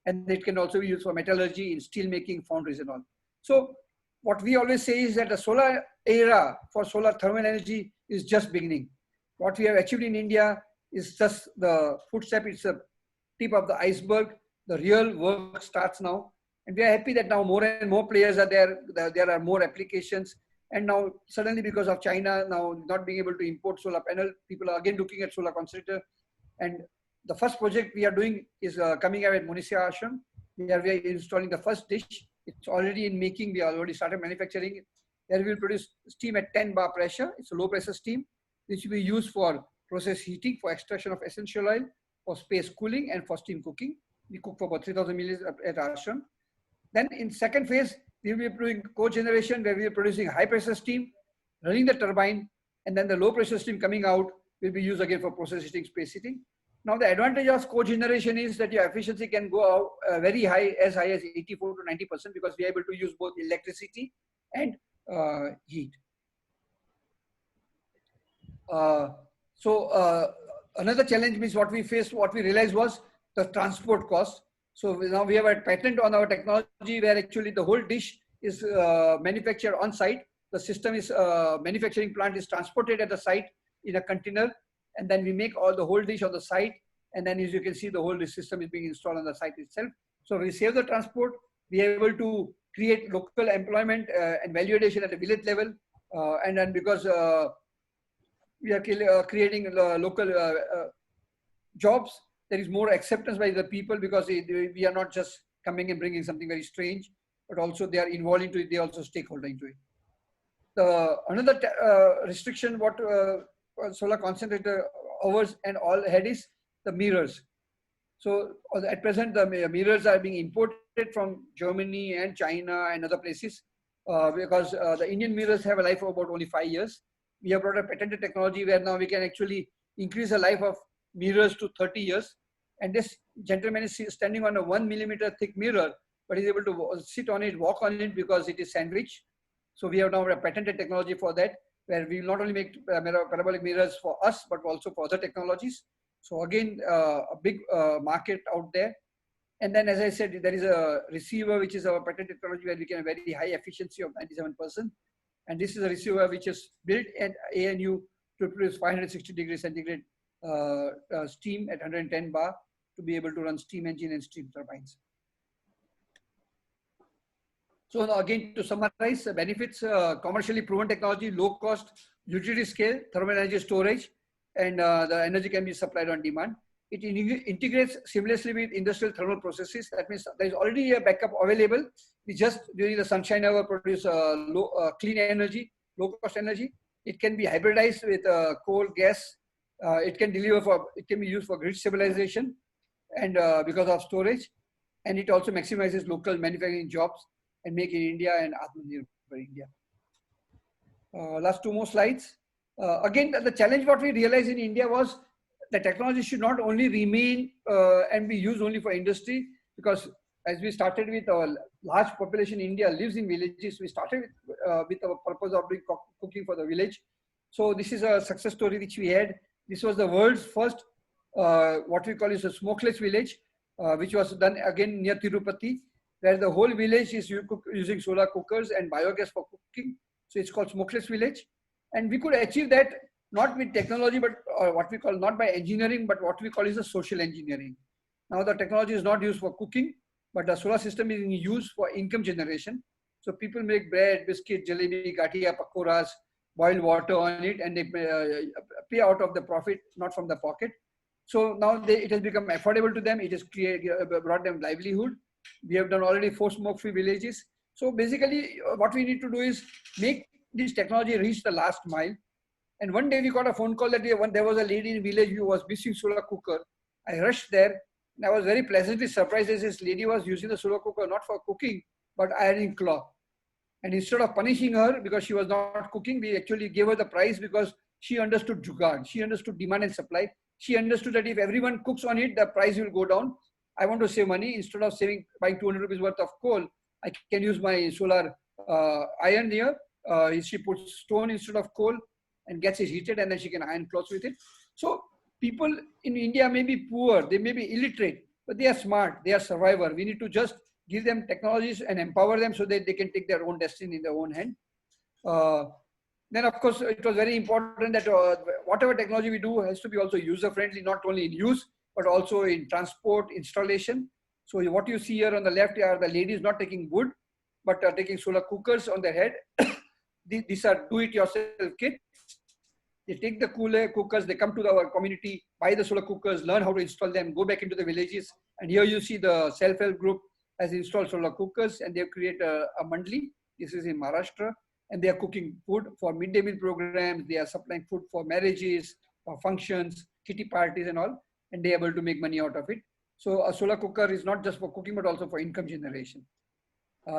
And it can also be used for metallurgy, in steel making, foundries and all. So what we always say is that the solar era for solar thermal energy is just beginning. What we have achieved in India is just the footstep. It's the tip of the iceberg. The real work starts now. And we are happy that now more and more players are there. There are more applications. And now suddenly, because of China now not being able to import solar panel, people are again looking at solar concentrator. And the first project we are doing is coming out at Munisia Ashram. We are installing the first dish. It's already in making. We already started manufacturing it. There we will produce steam at 10 bar pressure. It's a low pressure steam, which will be used for process heating, for extraction of essential oil, for space cooling, and for steam cooking. We cook for about 3000 milliliters at Ashram. Then in second phase, we will be doing cogeneration, where we are producing high pressure steam, running the turbine, and then the low pressure steam coming out will be used again for process heating, space heating. Now the advantage of cogeneration is that your efficiency can go out very high, as high as 84 to 90%, because we are able to use both electricity and heat. Another challenge means what we faced, what we realized was the transport cost. So now we have a patent on our technology where actually the whole dish is manufactured on site. The system is manufacturing plant is transported at the site in a container, and then we make all the whole dish on the site. And then as you can see, the whole dish system is being installed on the site itself. So we save the transport. We are able to create local employment and value addition at the village level. And then because we are creating local jobs, there is more acceptance by the people, because we are not just coming and bringing something very strange, but also they are involved into it. They also stakeholder into it. Another restriction what solar concentrator hours and all had is the mirrors. So at present, the mirrors are being imported from Germany and China and other places because the Indian mirrors have a life of about only 5 years. We have brought a patented technology where now we can actually increase the life of mirrors to 30 years. And this gentleman is standing on a 1 millimeter thick mirror, but he's able to sit on it, walk on it, because it is sandwich. So we have now a patented technology for that, where we will not only make parabolic mirrors for us, but also for other technologies. So again, a big market out there. And then, as I said, there is a receiver, which is our patented technology, where we can have very high efficiency of 97%. And this is a receiver which is built at ANU to produce 560 degrees centigrade steam at 110 bar to be able to run steam engine and steam turbines. So now again, to summarize, the benefits, commercially proven technology, low cost, utility scale, thermal energy storage, and the energy can be supplied on demand. It integrates seamlessly with industrial thermal processes. That means there is already a backup available. We just, during the sunshine hour, produce clean energy, low cost energy. It can be hybridized with coal, gas. It can be used for grid stabilization and because of storage. And it also maximizes local manufacturing jobs and make in India and Atmanirbhar India. Last two more slides. Again, the challenge what we realized in India was the technology should not only remain and be used only for industry, because as we started with our large population in India lives in villages, we started with our purpose of doing cooking for the village. So this is a success story which we had. This was the world's first, what we call is a smokeless village, which was done again near Tirupati, where the whole village is using solar cookers and biogas for cooking. So it's called smokeless village. And we could achieve that not with technology, but what we call not by engineering, but what we call is a social engineering. Now the technology is not used for cooking, but the solar system is in use for income generation. So people make bread, biscuit, jalebi, gatia, pakoras, boil water on it, and they pay out of the profit, not from the pocket. So now it has become affordable to them. It has brought them livelihood. We have done already 4 smoke-free villages. So basically what we need to do is make this technology reach the last mile. And one day we got a phone call that there was a lady in village who was missing solar cooker. I rushed there and I was very pleasantly surprised as this lady was using the solar cooker not for cooking, but ironing cloth. And instead of punishing her because she was not cooking, we actually gave her the price because she understood jugaad. She understood demand and supply. She understood that if everyone cooks on it, the price will go down. I want to save money. Instead of buying 200 rupees worth of coal, I can use my solar iron here. She puts stone instead of coal and gets it heated, and then she can iron clothes with it. So people in India may be poor, they may be illiterate, but they are smart, they are survivor. We need to just give them technologies and empower them so that they can take their own destiny in their own hand. Then of course, it was very important that whatever technology we do has to be also user-friendly, not only in use, but also in transport, installation. So what you see here on the left are the ladies not taking wood, but are taking solar cookers on their head. These are do-it-yourself kits. They take the cookers, they come to our community, buy the solar cookers, learn how to install them, go back into the villages. And here you see the self-help group has installed solar cookers, and they've created a mandli. This is in Maharashtra. And they are cooking food for midday meal programs. They are supplying food for marriages, for functions, kitty parties and all. And they are able to make money out of it. So a solar cooker is not just for cooking, but also for income generation.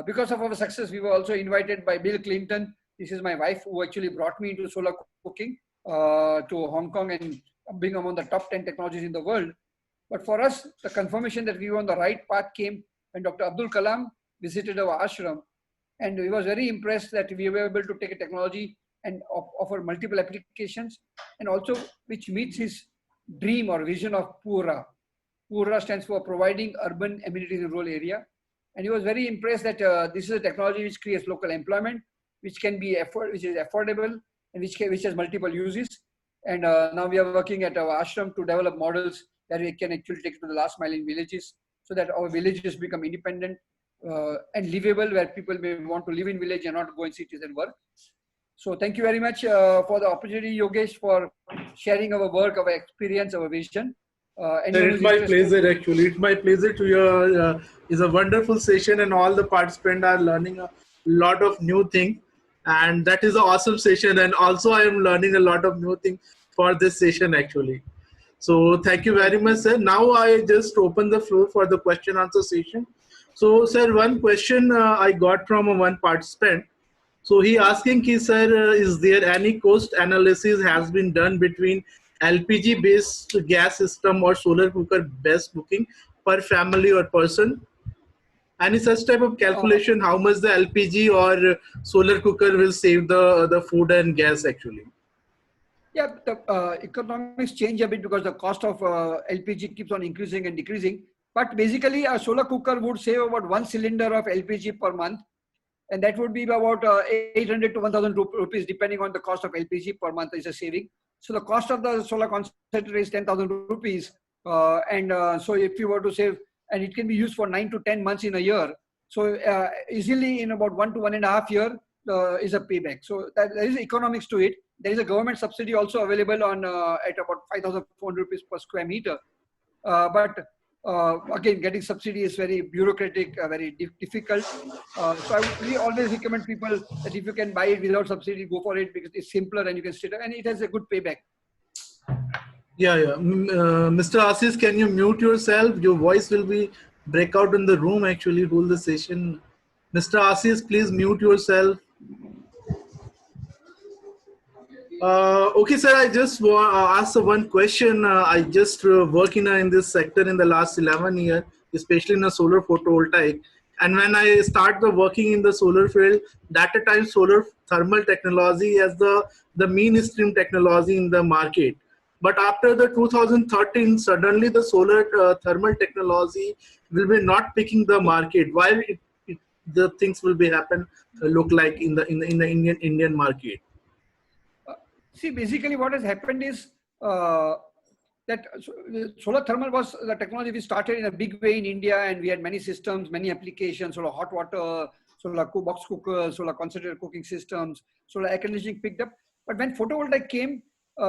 Because of our success, we were also invited by Bill Clinton. This is my wife who actually brought me into solar cooking to Hong Kong and being among the top 10 technologies in the world. But for us, the confirmation that we were on the right path came when Dr. Abdul Kalam visited our ashram. And he was very impressed that we were able to take a technology and offer multiple applications, and also which meets his dream or vision of Pura. Pura stands for providing urban amenities in rural area. And he was very impressed that this is a technology which creates local employment, which is affordable, and which has multiple uses. And now we are working at our ashram to develop models that we can actually take to the last mile in villages, so that our villages become independent and livable, where people may want to live in village and not go in cities and work. So thank you very much for the opportunity, Yogesh, for sharing our work, our experience, our vision. It's my pleasure, actually. It's my pleasure to hear. It's a wonderful session, and all the participants are learning a lot of new things. And that is an awesome session. And also, I am learning a lot of new things for this session, actually. So thank you very much, sir. Now I just open the floor for the question answer session. So, sir, one question I got from one participant. So he asking, sir, is there any cost analysis has been done between LPG based gas system or solar cooker based cooking per family or person? Any such type of calculation, how much the LPG or solar cooker will save the food and gas actually? Yeah, the economics change a bit because the cost of LPG keeps on increasing and decreasing. But basically, a solar cooker would save about 1 cylinder of LPG per month. and that would be about 800 to 1,000 rupees, depending on the cost of LPG per month is a saving. So the cost of the solar concentrator is 10,000 rupees. So if you were to save, and it can be used for 9 to 10 months in a year. So easily in about 1 to 1.5 years is a payback. So there is economics to it. There is a government subsidy also available on at about 5,400 rupees per square meter. But again, getting subsidy is very bureaucratic, very difficult. So we always recommend people that if you can buy it without subsidy, go for it, because it's simpler and you can sit and it has a good payback. Yeah, yeah. Mr. Ashish, can you mute yourself? Your voice will be break out in the room. Actually, hold the session. Mr. Ashish, please mute yourself. Okay, sir. I just asked one question. I just work in this sector in the last 11 years, especially in the solar photovoltaic. And when I start the working in the solar field, that time solar thermal technology as the mainstream technology in the market. But after the 2013, suddenly the solar thermal technology will be not picking the market. Why the things will be happen look like in the Indian market? See, basically what has happened is that solar thermal was the technology we started in a big way in India, and we had many systems, many applications, solar hot water, solar box cookers, solar concentrated cooking systems, solar air conditioning picked up. But when photovoltaic came,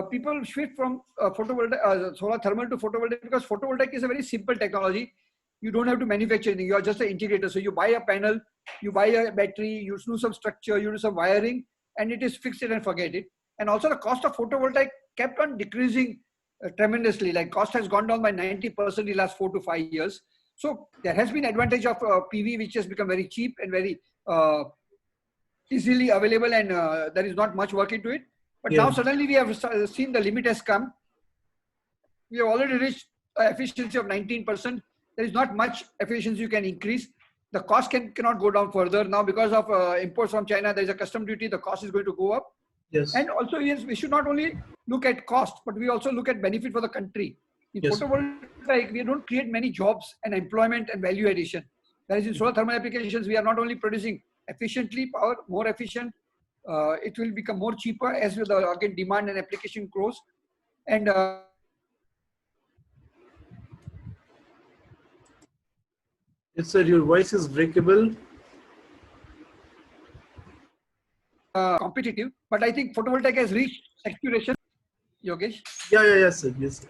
people shift from solar thermal to photovoltaic, because photovoltaic is a very simple technology. You don't have to manufacture anything. You are just an integrator. So you buy a panel, you buy a battery, you do some structure, you do some wiring, and it is fixed it and forget it. And also the cost of photovoltaic kept on decreasing tremendously. Like cost has gone down by 90% in the last 4 to 5 years. So there has been advantage of PV, which has become very cheap and very easily available, and there is not much work into it. But Yeah. now suddenly we have seen the limit has come. We have already reached efficiency of 19%. There is not much efficiency you can increase. The cost cannot go down further. Now because of imports from China, there is a custom duty, the cost is going to go up. Yes. And also, yes, we should not only look at cost, but we also look at benefit for the country. In Yes. photovoltaic, we don't create many jobs and employment and value addition. Whereas in solar thermal applications, we are not only producing efficiently power, more efficient, it will become more cheaper as with the again demand and application grows. And Yes, sir. Your voice is breakable. competitive. But I think photovoltaic has reached saturation, Yogesh. Yeah, yeah, yes, sir. Yes, sir.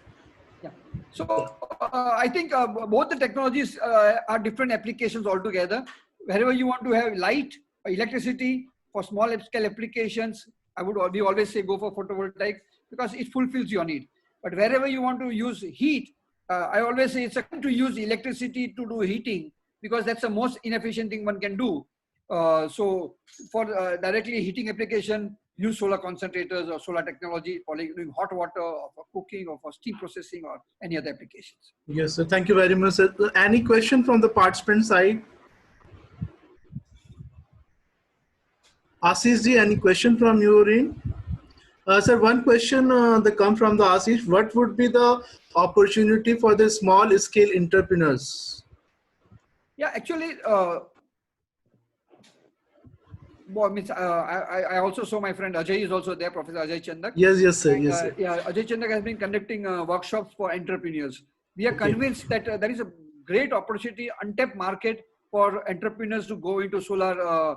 Yeah. So I think both the technologies are different applications altogether. Wherever you want to have light or electricity for small scale applications, we always say go for photovoltaic because it fulfills your need. But wherever you want to use heat, I always say it's a to use electricity to do heating, because that's the most inefficient thing one can do. So for directly heating application, use solar concentrators or solar technology for like doing hot water or for cooking or for steam processing or any other applications. Yes, sir. Thank you very much, sir. Any question from the participant side? Ashish ji, any question from your end? Sir, one question that come from the Ashish. What would be the opportunity for the small scale entrepreneurs? Yeah, actually, I also saw my friend Ajay is also there, Professor Ajay Chandak. Yes, yes, sir. And, yes, sir. yeah, Ajay Chandak has been conducting workshops for entrepreneurs. We are convinced that there is a great opportunity, untapped market for entrepreneurs to go into solar,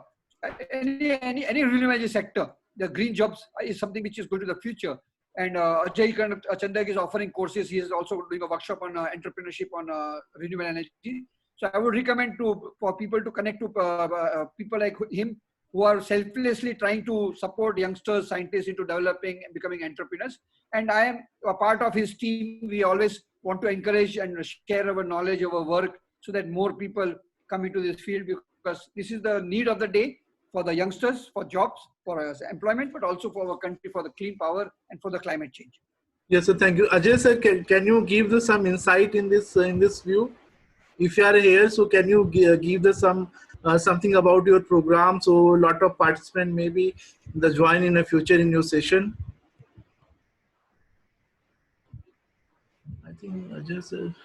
any renewable energy sector. The green jobs is something which is going to the future. And Ajay Chandak is offering courses. He is also doing a workshop on entrepreneurship on renewable energy. So I would recommend for people to connect to people like him, who are selflessly trying to support youngsters, scientists into developing and becoming entrepreneurs. And I am a part of his team. We always want to encourage and share our knowledge, our work, so that more people come into this field, because this is the need of the day for the youngsters, for jobs, for employment, but also for our country, for the clean power and for the climate change. Yes, sir. Thank you. Ajay, sir, can you give us some insight in this view? If you are here, so can you give us something about your program, so a lot of participants maybe the join in the future in your session? I think Ajay sir.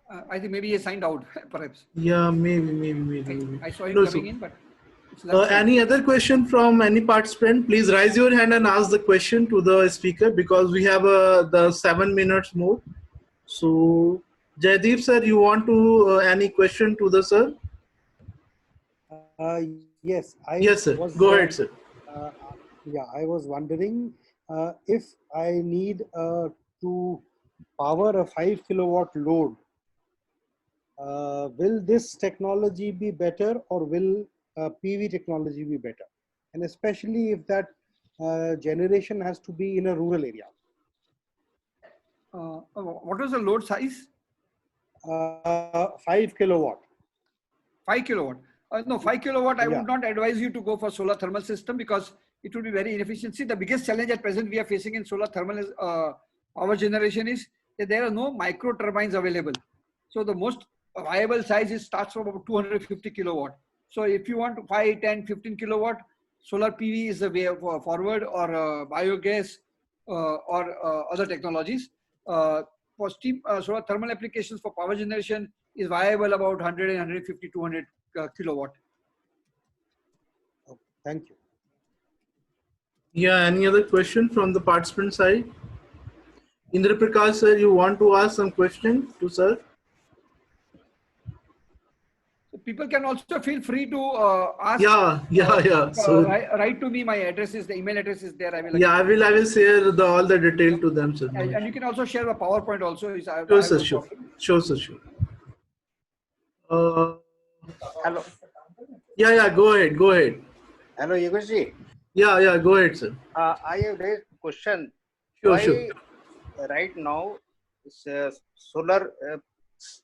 I think maybe he signed out, perhaps. Yeah, maybe. I saw him No, coming so in, but it's lunchtime. any other question from any participant? Please raise your hand and ask the question to the speaker, because we have the 7 minutes more. So, Jaideep sir, you want to any question to the sir? Yes, I Yes, sir. was. Go ahead, sir. Uh, yeah, I was wondering if I need to power a 5 kilowatt load. Will this technology be better, or will PV technology be better? And especially if that generation has to be in a rural area. What was the load size? 5 kilowatt. 5 kilowatt. No, 5 kilowatt, I Yeah. would not advise you to go for solar thermal system because it would be very inefficient. See, the biggest challenge at present we are facing in solar thermal is, power generation is that there are no micro turbines available. So the most viable size is starts from about 250 kilowatt. So if you want to 5, 10, 15 kilowatt, solar PV is the way forward, or biogas or other technologies. For steam solar thermal applications for power generation is viable about 100 and 150, 200 kilowatt. Okay, thank you. Yeah, any other question from the participant side? Indra Prakash sir, you want to ask some question to sir? So people can also feel free to ask. Yeah. So Write to me. My address is, the email address is there. I will. yeah, I will share all the detail to them, sir. And you can also share a PowerPoint also. I Sure, have sir. no Sure. problem. Sure. Uh, Hello. yeah. Go ahead. Hello, Yogesh. Yeah. Go ahead, sir. I have raised question. Sure. Why right now solar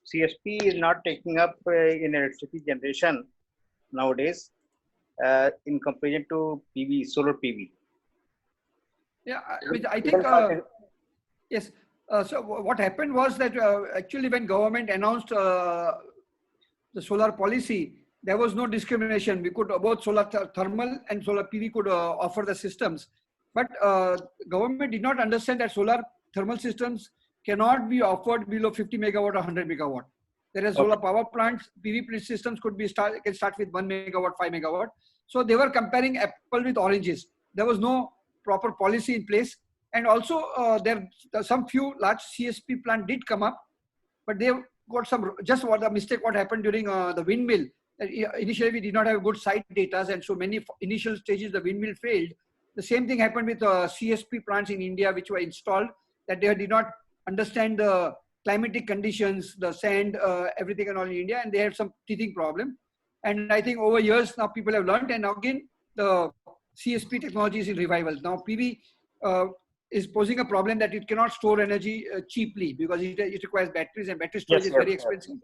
CSP is not taking up in electricity generation nowadays in comparison to PV, solar PV? Yeah, I think yes. So what happened was that actually when government announced the solar policy, there was no discrimination. We could both solar thermal and solar PV could offer the systems, but government did not understand that solar thermal systems cannot be offered below 50 megawatt or 100 megawatt. Whereas solar power plants, PV systems could be can start with 1 megawatt, 5 megawatt. So they were comparing apple with oranges. There was no proper policy in place, and also there some few large CSP plant did come up, but they got some just what the mistake what happened during the windmill. Initially we did not have good site data, and so many initial stages the windmill failed. The same thing happened with CSP plants in India which were installed, that they did not understand the climatic conditions, the sand, everything and all in India, and they had some teething problem. And I think over years now people have learned, and now again the CSP technology is in revival. Now PV is posing a problem that it cannot store energy cheaply because it requires batteries, and battery storage is very expensive.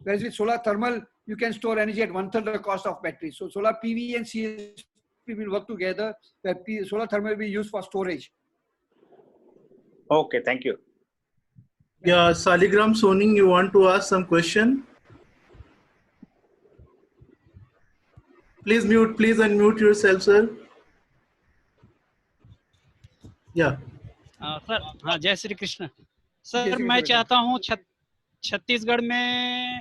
Whereas with solar thermal, you can store energy at 1/3 the cost of battery. So solar PV and CSP will work together, where solar thermal will be used for storage. Okay, thank you. Yeah, Saligram Soning, you want to ask some question? Please unmute yourself, sir. Yeah. Sir हाँ, जय Shri Krishna sir. मैं चाहता हूँ छत्तीसगढ़ में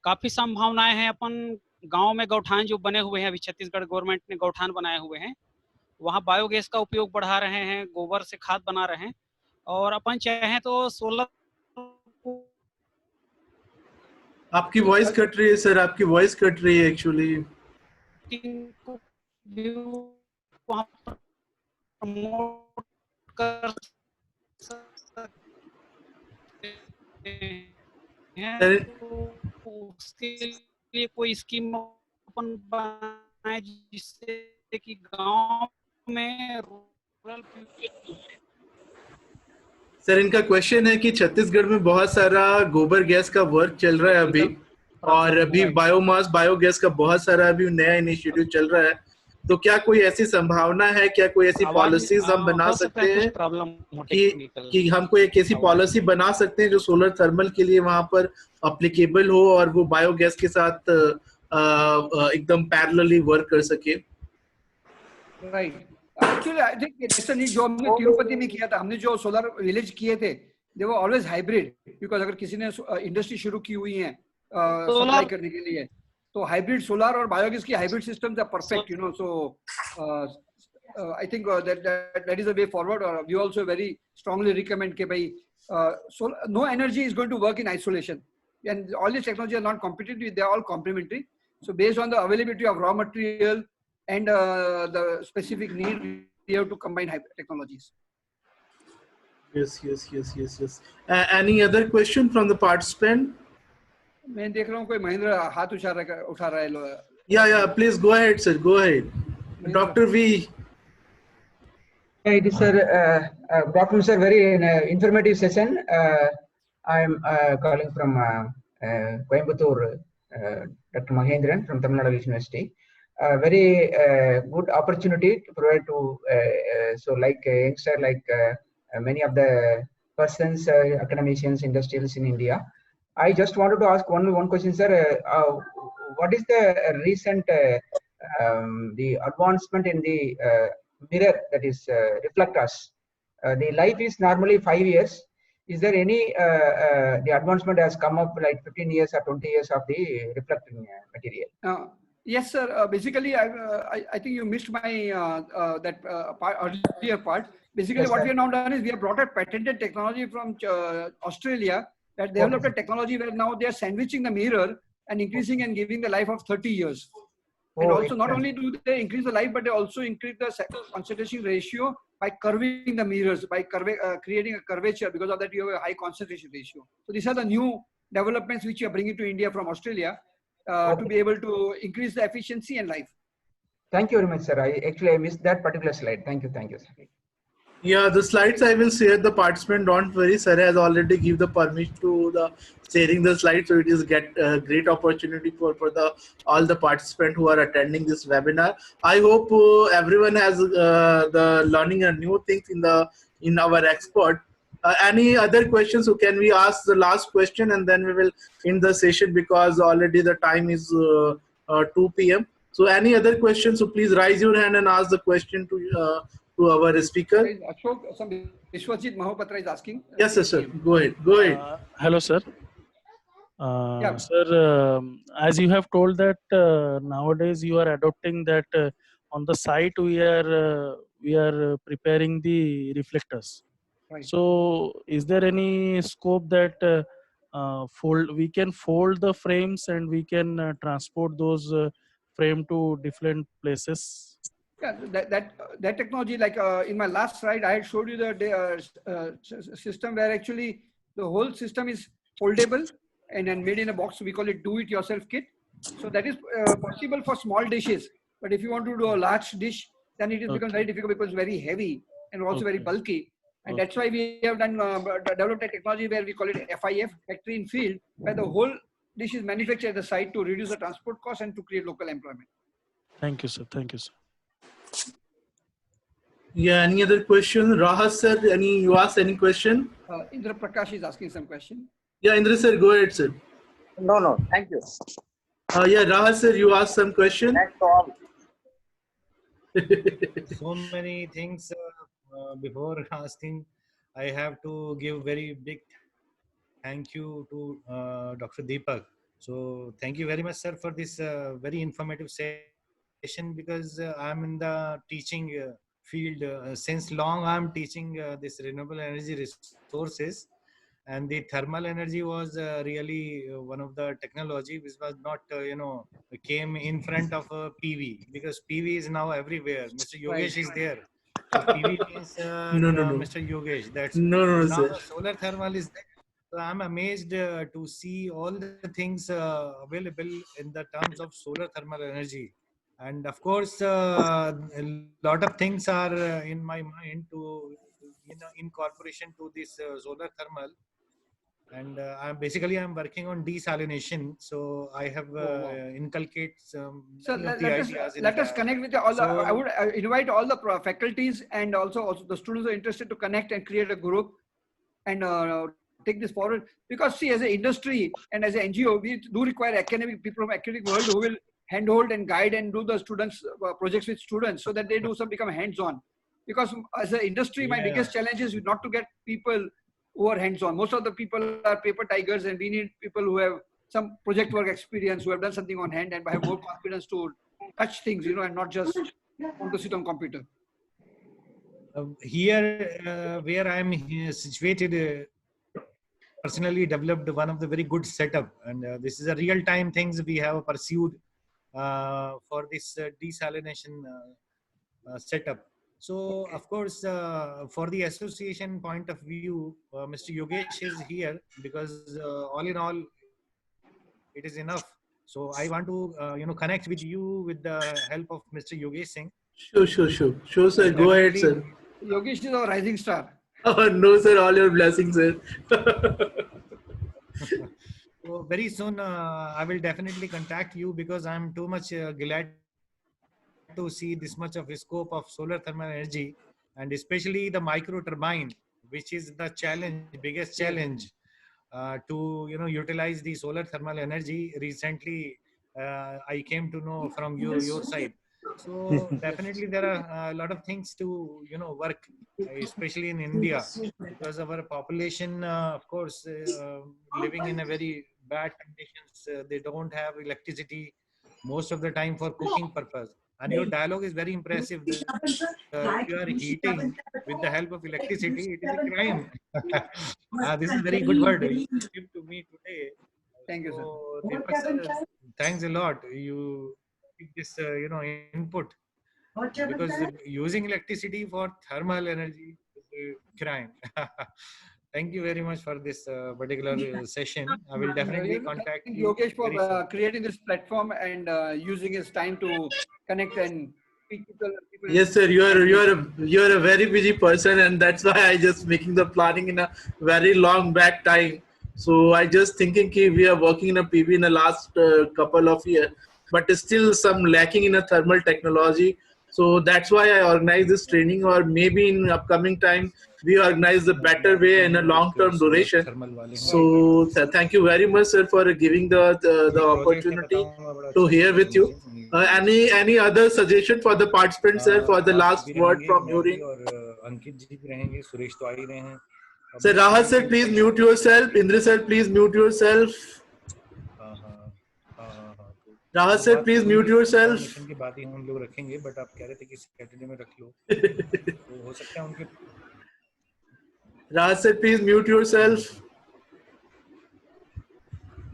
काफी संभावनाएं हैं। अपन गांव में गौठान जो बने हुए हैं, अभी छत्तीसगढ़ गवर्नमेंट ने गौठान बनाए हुए हैं, वहाँ बायोगैस का उपयोग बढ़ा रहे हैं, गोबर से खाद बना रहे हैं, और अपन चाहें तो सोलर। आपकी वॉइस कट रही है सर, आपकी वॉइस कट रही है एक्चुअली। वहाँ प्रमोट कर उसके लिए कोई स्कीम अपन बनाए जिससे कि गांव में रूरल। सर इनका क्वेश्चन है कि छत्तीसगढ़ में बहुत सारा गोबर गैस का वर्क चल रहा है अभी, और अभी बायोगैस का बहुत सारा अभी नया इनिशिएटिव चल रहा है, तो क्या कोई ऐसी संभावना है, क्या कोई ऐसी पॉलिसीज हम बना सकते हैं कि हम कोई एक ऐसी पॉलिसी बना सकते हैं जो सोलर थर्मल के लिए वहां पर अप्लीकेबल हो और वो बायोगैस के साथ एकदम पैरेलली वर्क कर सके? राइट, एक्चुअली आई थिंक जो हमने तिरुपति में किया था, हमने जो सोलर विलेज किए थे, they were always hybrid, because अगर किसी ने industry शुरू की हुई है supply करने के लिए, तो hybrid solar और biogas की hybrid systems are perfect, you know. So I think that is a way forward. We also very strongly recommend कि भाई so no energy is going to work in isolation, and all these technologies are not competitive, they are all complementary. So based on the availability of raw material and the specific need, we have to combine hybrid technologies. Yes. Any other question from the participant? मैं देख रहा हूँ कोई महेंद्र हाथ उठा रहा है. Yeah, please go ahead, sir. Go ahead. Dr. V. It is, sir. Good afternoon, sir. Very informative session. I am calling from Coimbatore, Dr. Mahendran from Tamil Nadu University. Very good opportunity to provide to so like a youngster, like many of the persons, academicians, industrialists in India. I just wanted to ask one question, sir. What is the recent the advancement in the mirror, that is reflectors? The life is normally 5 years. Is there any the advancement has come up like 15 years or 20 years of the reflecting material? Yes, sir. Basically, I think you missed my earlier part. Basically, yes, what we have now done is we have brought a patented technology from Australia that developed a technology where now they are sandwiching the mirror and increasing and giving the life of 30 years. And also, not only do they increase the life, but they also increase the concentration ratio by curving the mirrors, by creating a curvature. Because of that, you have a high concentration ratio. So these are the new developments which we are bringing to India from Australia to be able to increase the efficiency and life. Thank you very much, sir. I missed that particular slide. Thank you, sir. Yeah, the slides I will share the participant. Don't worry, sir has already give the permission to the sharing the slides, so it is great opportunity for the all the participants who are attending this webinar. I hope everyone has the learning a new things in our expert. Any other questions? So can we ask the last question and then we will end the session, because already the time is 2 p.m. So any other questions? So please raise your hand and ask the question to our speaker. Ashok, Vishwajit Mahapatra is asking. Yes, sir. Go ahead. Hello, sir. Yeah. Sir, as you have told that nowadays you are adopting that on the site we are preparing the reflectors. Right. So, is there any scope that we can fold the frames and we can transport those frame to different places? Yeah, that technology, like in my last slide, I had showed you the system where actually the whole system is foldable and then made in a box. We call it do-it-yourself kit. So that is possible for small dishes. But if you want to do a large dish, then it becomes very difficult because it's very heavy and also very bulky. And that's why we have done developed a technology where we call it FIF, factory in field, where the whole dish is manufactured at the site to reduce the transport cost and to create local employment. Thank you, sir. Thank you, sir. Yeah, any other question? Rahat sir, you ask any question? Indra Prakash is asking some question. Yeah, Indra sir, go ahead, sir. No, thank you. Yeah, Rahat sir, you ask some question? Thanks to all. So many things before asking, I have to give very big thank you to Dr. Deepak. So thank you very much, sir, for this very informative session, because I'm in the teaching field since long. I'm teaching this renewable energy resources, and the thermal energy was really one of the technology which was not came in front of PV, because PV is now everywhere. Mr. Yogesh is there. So PV means No. Mr. Yogesh. That's No, now sir. solar thermal is there. So I'm amazed to see all the things available in the terms of solar thermal energy. And of course, a lot of things are in my mind to incorporation to this solar thermal. And I'm working on desalination, so I have inculcate some ideas. Let us connect with all. I would invite all the faculties and also the students who are interested to connect and create a group and take this forward. Because see, as an industry and as an NGO, we do require academic people from academic world who will handhold and guide and do the students projects with students, so that they become hands-on. Because as an industry, my biggest challenge is not to get people over hands-on. Most of the people are paper tigers, and we need people who have some project work experience, who have done something on hand and have more confidence to touch things, and not just want to sit on computer. Here, where I am situated, personally developed one of the very good setup, and this is a real-time things we have pursued for this desalination setup. So, of course, for the association point of view, Mr. Yogesh is here because all in all, it is enough. So, I want to connect with you with the help of Mr. Yogesh Singh. Sure, sir. Go ahead, sir. Yogesh is our rising star. Oh, no, sir. All your blessings, sir. So very soon, I will definitely contact you because I'm too much glad to see this much of a scope of solar thermal energy, and especially the micro turbine, which is the challenge, biggest challenge to utilize the solar thermal energy. Recently, I came to know from your side. So definitely there are a lot of things to work, especially in India, because our population, of course, living in a very bad conditions. They don't have electricity most of the time for cooking purpose. And your dialogue is very impressive. If you are heating with the help of electricity, it is a crime. This is a very good word you give to me today. Thank you, sir. So, Deepak sir, thanks a lot. You give this input because using electricity for thermal energy is a crime. Thank you very much for this particular session. I will definitely contact Thank you Yogesh very for soon. creating this platform and using his time to connect and speak to people. Yes, sir. You're a very busy person, and that's why I just making the planning in a very long back time. So I just thinking ki we are working in a PV in the last couple of years, but still some lacking in a thermal technology. So that's why I organize this training, or maybe in upcoming time we organize the better way in a long-term duration. So thank you very much, sir, for giving the opportunity to hear with you. Any other suggestion for the participants, sir, for the last word from your end? Sir, Rahat sir, please mute yourself. Indra sir, please mute yourself. Rahat sir, please mute yourself. के बाद ही हम लोग रखेंगे, but आप कह रहे थे कि सैटरडे में रख लो, तो हो सकता है उनके. Rahat sir, please mute yourself.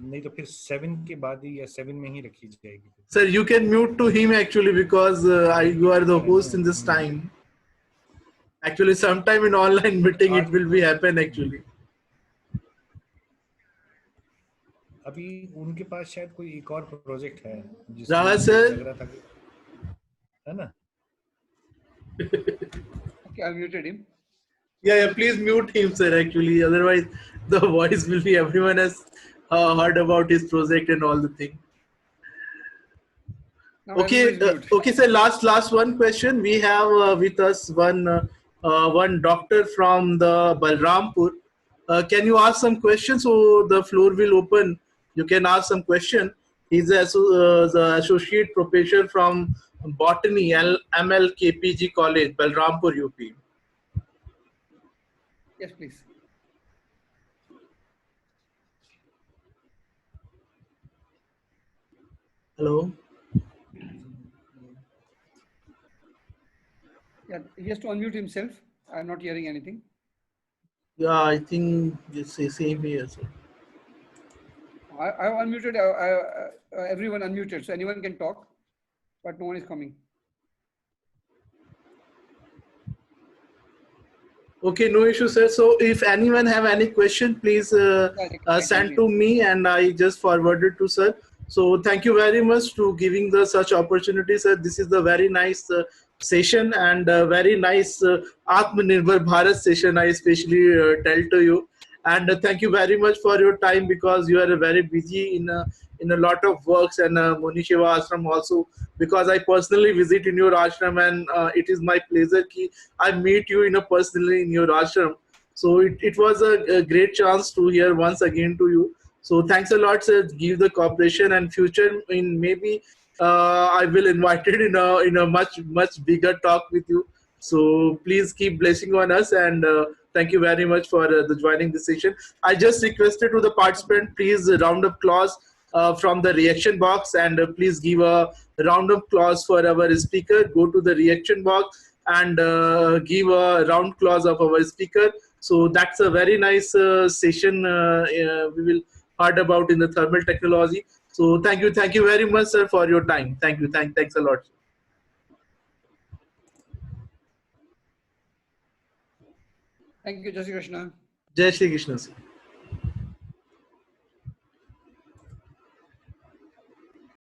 नहीं तो फिर 7 के बाद ही या 7 में ही रखी जाएगी. Sir, you can mute to him actually because you are the host in this time. Actually, sometime in online meeting it will be happen actually. अभी उनके पास शायद कोई एक और प्रोजेक्ट है राहत सर, लग रहा था है ना. Okay, I muted him. Yeah, please mute him, sir. Actually, otherwise the voice will be everyone has heard about his project and all the thing. Now Okay, okay, sir. Last one question. We have with us one doctor from the Balrampur. Can you ask some questions? So the floor will open. You can ask some question. He's the associate professor from botany MLKPG College, Balrampur, UP. Yes, please. Hello. Yeah, he has to unmute himself. I'm not hearing anything. Yeah, I think it's the same here. So. I've unmuted. Everyone unmuted, so anyone can talk, but no one is coming. Okay, no issue, sir. So if anyone have any question, please send to me, and I just forwarded to sir. So thank you very much to giving the such opportunity, sir. This is the very nice session and very nice Atmanirbhar Bharat session. I especially tell to you, and thank you very much for your time because you are very busy in a lot of works and Muni Shiva Ashram also, because I personally visit in your ashram, and it is my pleasure ki I meet you personally in your ashram. So it was a great chance to hear once again to you. So thanks a lot, sir. Give the cooperation, and future in maybe I will invite it in a much bigger talk with you. So please keep blessing on us, and Thank you very much for the joining the session. I just requested to the participant, please round up applause from the reaction box, and please give a round of applause for our speaker. Go to the reaction box and give a round applause of our speaker. So that's a very nice session we will heard about in the thermal technology. So thank you very much, sir, for your time. Thank you, thanks a lot. Thank you, Jai Shri Krishna. Jai Shri Krishna, sir.